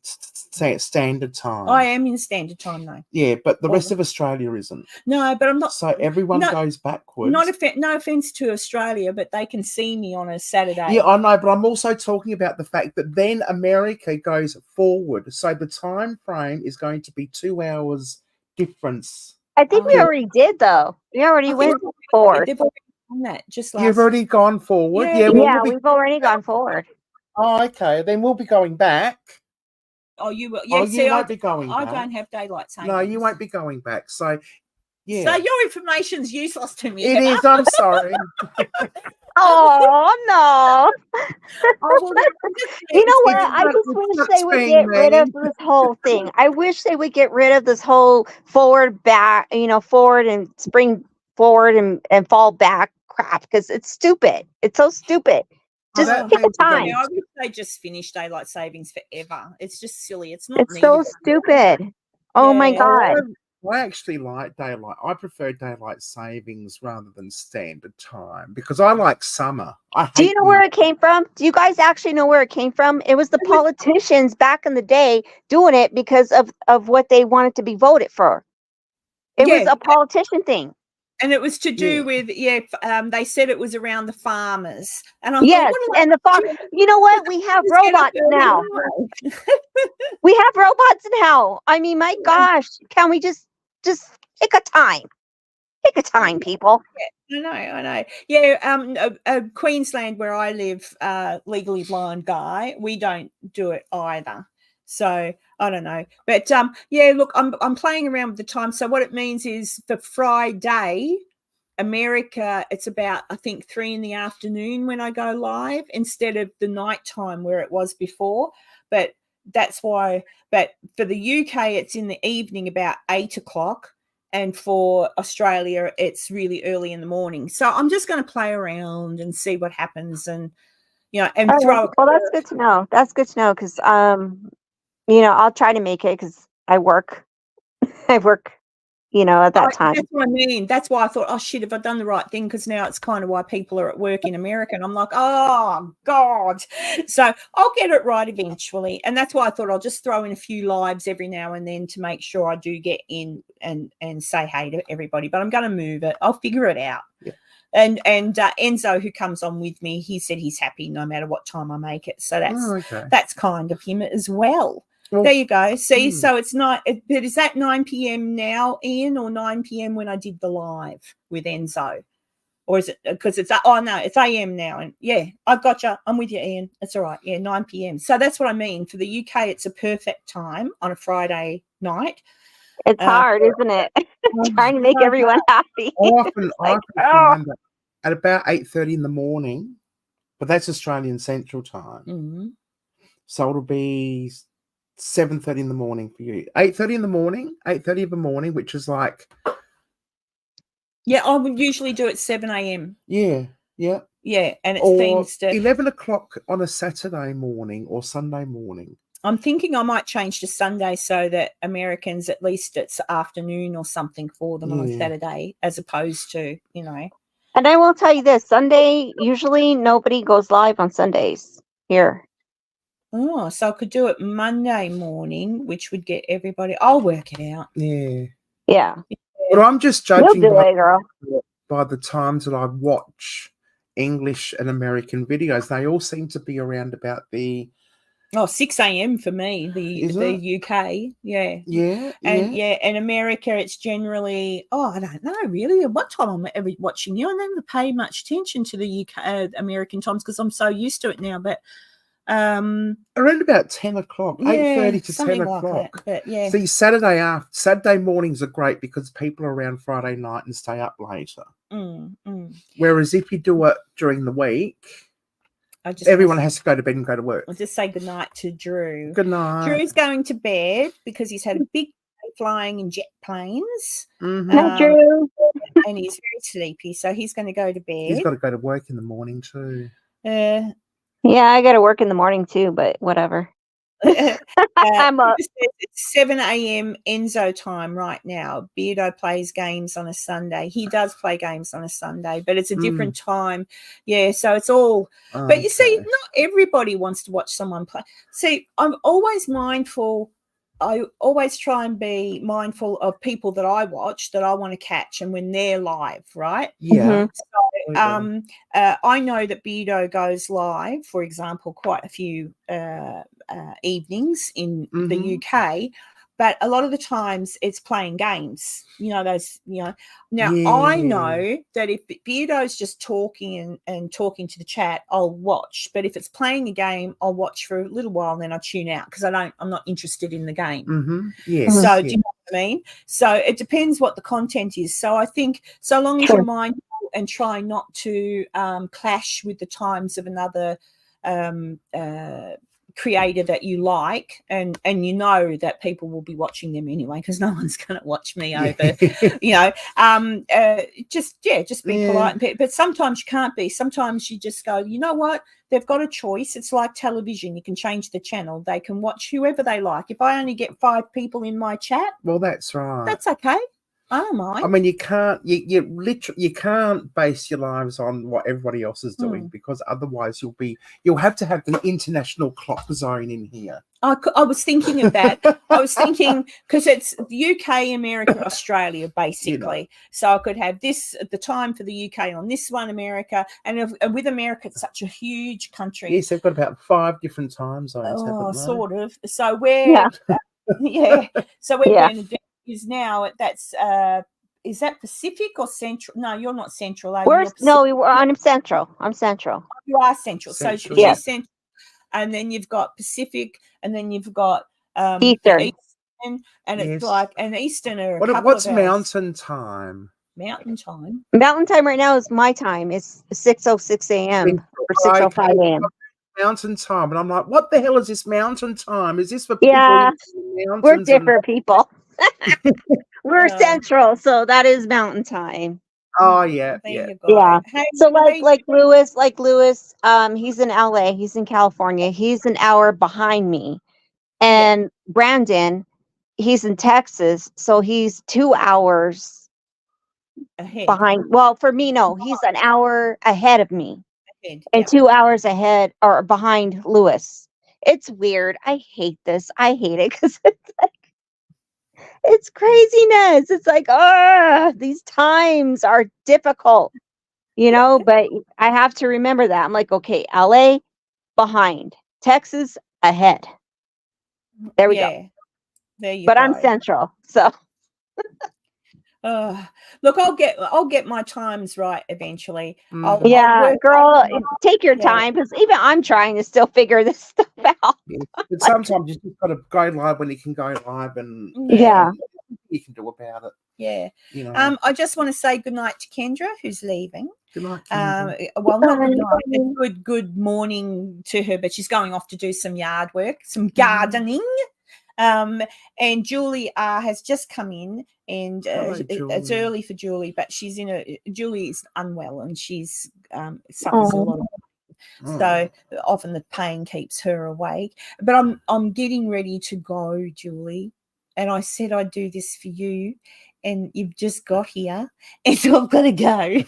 time. I am in standard time though. Yeah, but the rest of Australia isn't. No, but I'm not. So everyone goes backwards. No offense to Australia, but they can see me on a Saturday. Yeah, I know, but I'm also talking about the fact that then America goes forward. So the time frame is going to be 2 hours difference. I think we already did, though. We already went forward. They've already done that just last. You've already gone forward? Yeah, we've already gone forward. Oh, okay. Then we'll be going back. Oh, you will. Yeah, you won't be going I back. don't have daylight savings. No, you won't be going back. So, yeah. So your information's useless to me. It is. I'm sorry. Oh, no. You know what? I just wish they would get rid of this whole thing. I wish they would get rid of this whole forward and spring forward and fall back crap because it's stupid. It's so stupid. Just that pick a means you time. Yeah, I wish they just finished daylight savings forever. It's just silly. It's not It's needed. so stupid. Oh my Yeah. God. I actually like daylight. I prefer daylight savings rather than standard time because I like summer. Do you know where it came from? Do you guys actually know where it came from? It was the politicians back in the day doing it because of what they wanted to be voted for. It was Yeah. a politician thing. And it was to do Yeah. with, they said it was around the farmers. And I Yes, thought, what and the farm. You know what? We have Just get up robots early now. anyway. We have robots now. I mean, my gosh, can we just pick a time? Pick a time, people. I know. Yeah, Queensland, where I live, legally blind guy, we don't do it either. So I don't know, but look, I'm playing around with the time. So what it means is for Friday, America, it's about I think 3 PM when I go live instead of the night time where it was before. But that's why. But for the UK, it's in the evening about 8 o'clock. And for Australia, it's really early in the morning. So I'm just going to play around and see what happens, and and throw. Well, that's good to know. That's good to know because I'll try to make it because I work. I work, at that time. That's what I mean. That's why I thought, oh shit, have I done the right thing? Because now it's kind of why people are at work in America, and I'm like, oh God. So I'll get it right eventually, and that's why I thought I'll just throw in a few lives every now and then to make sure I do get in and say hey to everybody. But I'm going to move it. I'll figure it out. Yeah. And Enzo, who comes on with me, he said he's happy no matter what time I make it. So that's kind of him as well. Well, there you go. See, so it's not, but is that 9 PM now, Ian, or 9 PM when I did the live with Enzo? Or is it because it's, oh no, it's AM now. And yeah, I've got you. I'm with you, Ian. It's all right. Yeah, 9 PM. So that's what I mean. For the UK, it's a perfect time on a Friday night. It's hard, isn't it? Trying to make everyone happy. I often find that at about 8:30 in the morning, but that's Australian Central Time. Mm-hmm. So it'll be 7:30 in the morning for you. 8:30 in the morning, 8:30 in the morning, which is like. Yeah, I would usually do it 7 AM. Yeah. Yeah, and it's or things to 11 o'clock on a Saturday morning or Sunday morning. I'm thinking I might change to Sunday so that Americans, at least it's afternoon or something for them on Saturday, as opposed to, And I will tell you this, Sunday, usually nobody goes live on Sundays here. Oh, so I could do it Monday morning, which would get everybody. I'll work it out. Yeah. Yeah. But I'm just judging You'll do it, girl. by the times that I watch English and American videos. They all seem to be around about the 6 AM for me, the UK. Yeah. Yeah. And in America it's generally I don't know really at what time I'm ever watching you. I never pay much attention to the UK American times because I'm so used to it now. But around about 10 o'clock, 8:30 to 10 o'clock. Like that, but yeah. See, Saturday mornings are great because people are around Friday night and stay up later. Whereas if you do it during the week, everyone has to go to bed and go to work. I'll just say good night to Drew. Good night. Drew's going to bed because he's had a big day flying in jet planes. Hi, Drew. And he's very sleepy, so he's going to go to bed. He's got to go to work in the morning too. Yeah, I got to work in the morning too, but whatever. I'm up. It's 7 AM Enzo time right now. Beardo plays games on a Sunday. He does play games on a Sunday, but it's a different time. Yeah, so it's all. But you see, not everybody wants to watch someone play. See, I'm always mindful. I always try and be mindful of people that I watch that I want to catch and when they're live, right? Yeah. So, I know that Beardo goes live, for example, quite a few evenings in the UK, but a lot of the times it's playing games. Now I know that if Beardo's just talking and talking to the chat, I'll watch. But if it's playing a game, I'll watch for a little while and then I tune out because I'm not interested in the game. Yes. So do you know what I mean? So it depends what the content is. So I think so long as you're mindful and try not to clash with the times of another creator that you like, and you know that people will be watching them anyway, because no one's going to watch me over, you know, just be polite. But sometimes you can't be. Sometimes you just go, you know what? They've got a choice. It's like television. You can change the channel. They can watch whoever they like. If I only get 5 people in my chat, Well, that's right. that's okay. I don't mind. I mean, you can't, you literally, you can't base your lives on what everybody else is doing, because otherwise you'll have to have the international clock zone in here. I was thinking of that. I was thinking, because it's the UK, America, Australia, basically. So I could have this at the time for the UK on this one, America, and with America, it's such a huge country. Yes, they've got about 5 different time zones. haven't they? Sort of. So we're So we're going to do is now that's is that Pacific or Central? No, you're not Central. Are you? I'm Central. I'm Central. You are Central. So Central. she's Central, and then you've got Pacific, and then you've got Eastern. And it's like an Eastern or what's mountain time? Mountain time. Mountain time right now is my time. It's 6:06 a.m. or 6:05 a.m. Mountain time, and I'm like, what the hell is this mountain time? Is this for people? Yeah, we're different people. We're Central, so that is mountain time. Oh yeah. Hey, so like Lewis, he's in LA, he's in California, he's an hour behind me, and Brandon, he's in Texas, so he's 2 hours behind. Well, for me, no, he's an hour ahead of me, and 2 hours ahead or behind Lewis. It's weird. I hate this. I hate it because it's like, it's craziness. It's like, these times are difficult, you know, but I have to remember that. I'm like, okay, LA behind, Texas ahead. There we go. There you but go. I'm Central, so. Look, I'll get my times right eventually. I'll girl, take your time, because even I'm trying to still figure this stuff out. But sometimes you just got to go live when you can go live, and you can do about it. Yeah. You know. I just want to say good night to Kendra, who's leaving. Good night, Kendra. Well, not good night. Good morning to her, but she's going off to do some yard work, some gardening. And Julie has just come in, and it's early for Julie, but Julie's unwell, and she's suffers a lot of pain. So often the pain keeps her awake. But I'm getting ready to go, Julie, and I said I'd do this for you, and you've just got here, and so I'm gonna go.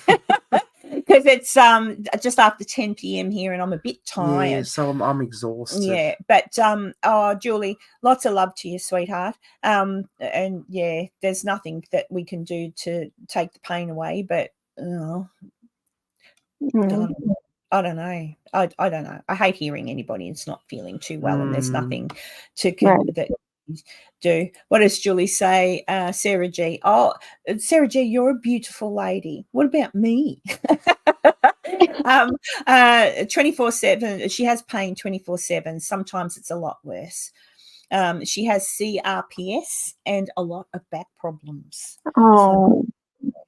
Because it's just after 10 p.m. here, and I'm a bit tired. Yeah, so I'm exhausted. Yeah, but Julie, lots of love to you, sweetheart. And yeah, there's nothing that we can do to take the pain away. But I don't know. I don't know. I hate hearing anybody that's not feeling too well, and there's nothing to that do. What does Julie say? Sarah G. Oh, Sarah G, you're a beautiful lady. What about me? 24/7. She has pain 24/7. Sometimes it's a lot worse. She has CRPS and a lot of back problems. So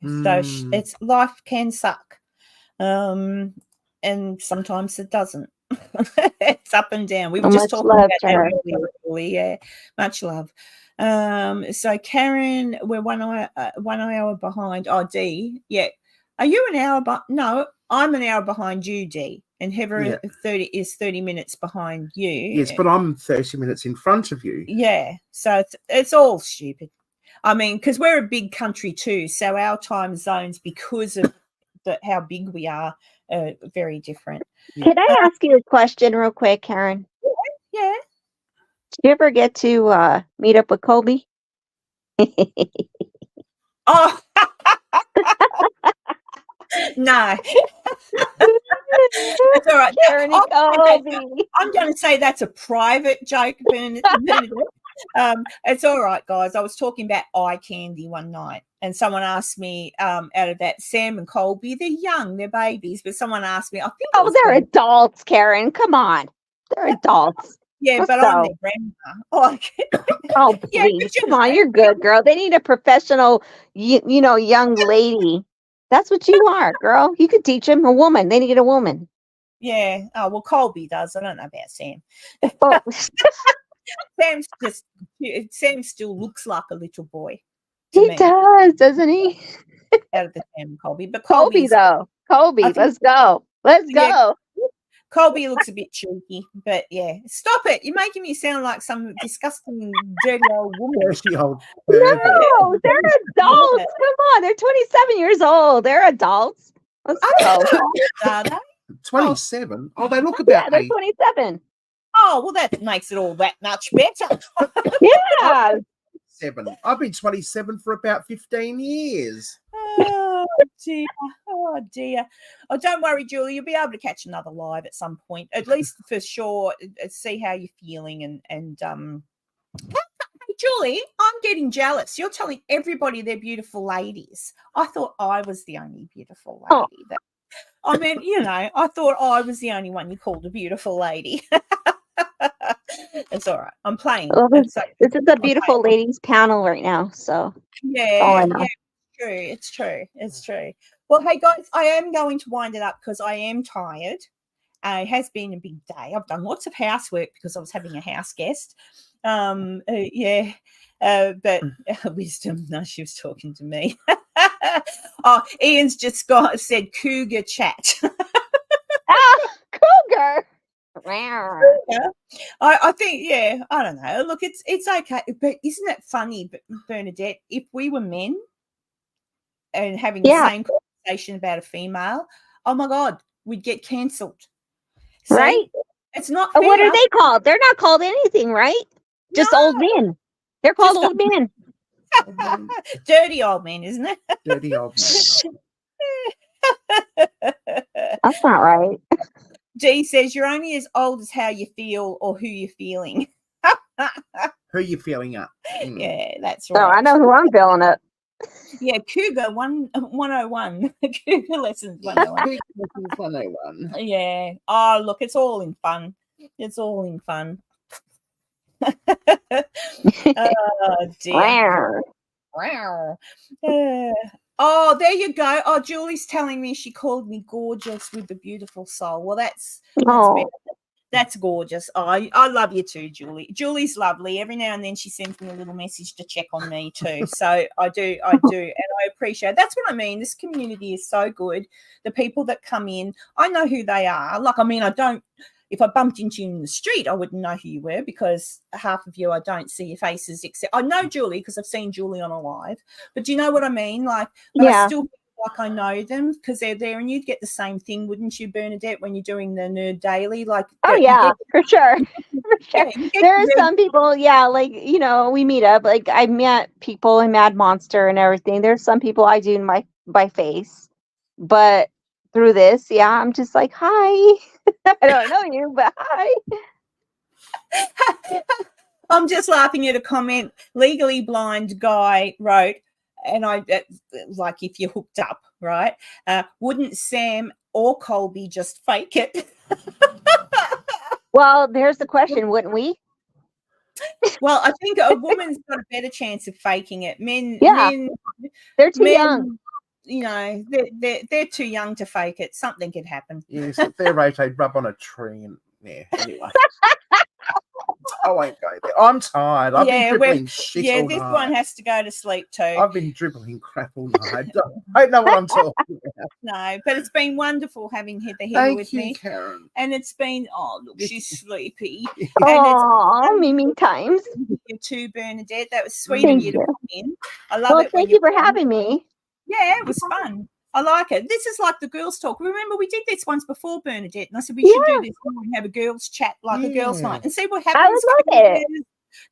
it's life can suck, and sometimes it doesn't. It's up and down. We were just talking about that earlier. Yeah, much love. So Karen, we're 1 hour behind. Oh, Dee, yeah. Are you an hour? No, I'm an hour behind you, Dee. And Heather 30 minutes behind you. Yes, but I'm 30 minutes in front of you. Yeah, so it's all stupid. I mean, because we're a big country too, so our time zones, because of how big we are very different. Can I ask you a question real quick, Karen? Yeah. Did you ever get to meet up with Kobe? Oh, no. That's all right. I'm going to say that's a private joke, Bernadette. It's all right, guys. I was talking about eye candy one night, and someone asked me out of that, Sam and Colby, they're young, they're babies, but someone asked me, I think they're adults, Karen. Come on. They're adults. Yeah, but I'm their grandma. Oh, please. Come on, you're good, girl. They need a professional, young lady. That's what you are, girl. You could teach them. A woman. They need a woman. Yeah. Oh well, Colby does. I don't know about Sam. Oh, Sam still looks like a little boy to he me does, doesn't he? out of the Sam and Colby. But Colby, Colby's, though. Colby, I think- let's go. Let's Yeah. go. Colby looks a bit cheeky, but yeah. Stop it. You're making me sound like some disgusting, dirty old woman. Dirty old pervert. No, they're adults. Come on. They're 27 years old. They're adults. Let's go. Are they? 27. Oh, they look Yeah, about they're 8. 27. Oh, well, that makes it all that much better. Yeah. 7. I've been 27 for about 15 years. Oh, dear. Oh, dear. Oh, don't worry, Julie. You'll be able to catch another live at some point, at least for sure. See how you're feeling. And Hey, Julie, I'm getting jealous. You're telling everybody they're beautiful ladies. I thought I was the only beautiful Oh. lady. I mean, I thought I was the only one you called a beautiful lady. It's all right. I'm playing. Well, It's this is a beautiful ladies panel right now. So all I yeah, know. yeah, it's true. It's true. Well, hey guys, I am going to wind it up because I am tired. It has been a big day. I've done lots of housework because I was having a house guest. But wisdom. No, she was talking to me. Oh, Ian's just said cougar chat. Cougar. Yeah. I think, yeah, I don't know. Look, it's okay, but isn't it funny, Bernadette, if we were men and having the Yeah. same conversation about a female, oh my God, we'd get cancelled. Right? It's not Oh, what fair. are they called? They're not called anything, right? Just No. old men. They're called Just old men. Dirty old men, isn't it? Dirty old man. That's not right. G says you're only as old as how you feel or who you're feeling. Who are you feeling up? Mm. Yeah, that's So right. I know who I'm feeling up. Yeah, Cougar 101. Cougar lessons 101. Big Mrs. 101. Yeah. Oh, look, it's all in fun. It's all in fun. Oh, dear. Wow. Oh, there you go. Oh, Julie's telling me she called me gorgeous with the beautiful soul. Well, that's Oh, that's gorgeous. Oh, I love you too, Julie. Julie's lovely. Every now and then she sends me a little message to check on me too. So I do, and I appreciate it. That's what I mean. This community is so good. The people that come in, I know who they are. Like, I mean, I don't. If I bumped into you in the street, I wouldn't know who you were because half of you I don't see your faces. Except I know Julie because I've seen Julie on a live. But do you know what I mean? Like, but yeah. I still feel like I know them because they're there, and you'd get the same thing, wouldn't you, Bernadette, when you're doing the Nerd Daily? Like, Oh, you yeah, get- for sure. For sure. yeah, you get There are the- some people, yeah, like, we meet up. Like, I met people in Mad Monster and everything. There's some people I do by face. But through this, yeah, I'm just like, hi. I don't know you, but hi. I'm just laughing at a comment Legally Blind guy wrote, and like if you're hooked up, right? Wouldn't Sam or Colby just fake it? Well, there's the question, wouldn't we? Well, I think a woman's got a better chance of faking it. Men, Yeah. They're too young. They're too young to fake it. Something could happen. Yes, at their age, they'd rub on a tree and anyway. I won't go there. I'm tired. I've Yeah, been dribbling shit all this night. one has to go to sleep too. I've been dribbling crap all night. I don't know what I'm talking about. No, but it's been wonderful having Heather here Thank with you, me. Karen. And it's been, oh, look, she's sleepy. Oh, Mimi times. You too, Bernadette. That was sweet Thank of you to you. come in. I love Well, it. when thank you for come. having me. Yeah, it was fun. I like it. This is like the girls' talk. Remember, we did this once before, Bernadette, and I said we should do this more and have a girls' chat, like a girls' Yeah. night, and see what I happens. would love it.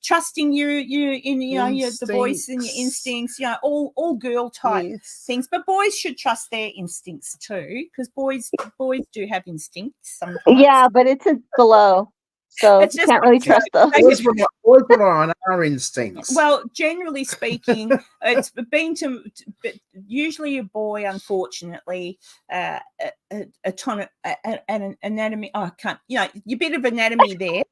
Trusting you in the voice and your Instincts. instincts, all girl type Yes. things. But boys should trust their instincts too, because boys do have instincts sometimes. Yeah, but it's below. So It's you just- can't really trust those. Boys rely on our instincts. Well, generally speaking, it's been but usually a boy, unfortunately, an anatomy. Oh, I can't. Your bit of anatomy there.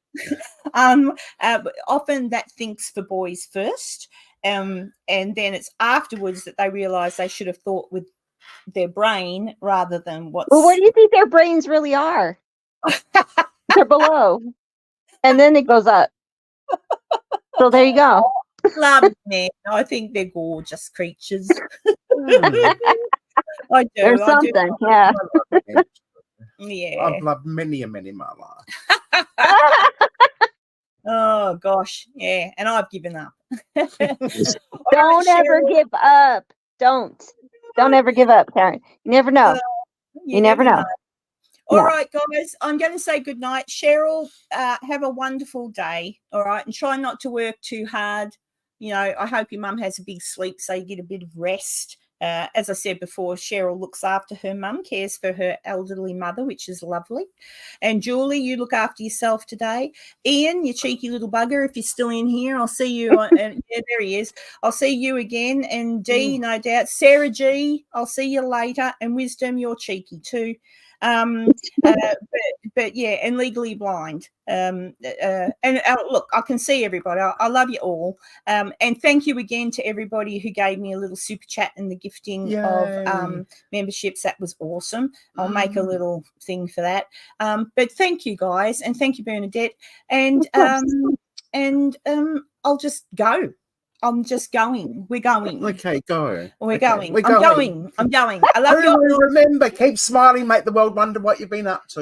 But often that thinks for boys first, and then it's afterwards that they realise they should have thought with their brain rather than what's. Well, what do you think their brains really are? They're below. And then it goes up. So there you go. Love men. I think they're gorgeous creatures. Hmm. I do. There's I do. something. Yeah. Yeah. I've loved many in my life. Oh gosh. Yeah. And I've given up. Don't ever give up. Don't ever give up, Karen. You never know. You never know. All No. right, guys, I'm going to say good night. Cheryl, have a wonderful day. All right. And try not to work too hard. You know, I hope your mum has a big sleep so you get a bit of rest. As I said before, Cheryl looks after her mum, cares for her elderly mother, which is lovely. And Julie, you look after yourself today. Ian, you cheeky little bugger, if you're still in here, I'll see you. Yeah, there he is. I'll see you again. And Dee, no doubt. Sarah G, I'll see you later. And Wisdom, you're cheeky too. But yeah, and Legally Blind. And look, I can see everybody. I love you all. And thank you again to everybody who gave me a little super chat and the gifting of memberships. That was awesome. I'll make a little thing for that. But thank you guys, and thank you, Bernadette. And I'll just go. I'm just going. We're going. Okay, go. We're Okay, going. we're I'm going. I love you all. Remember, keep smiling, make the world wonder what you've been up to.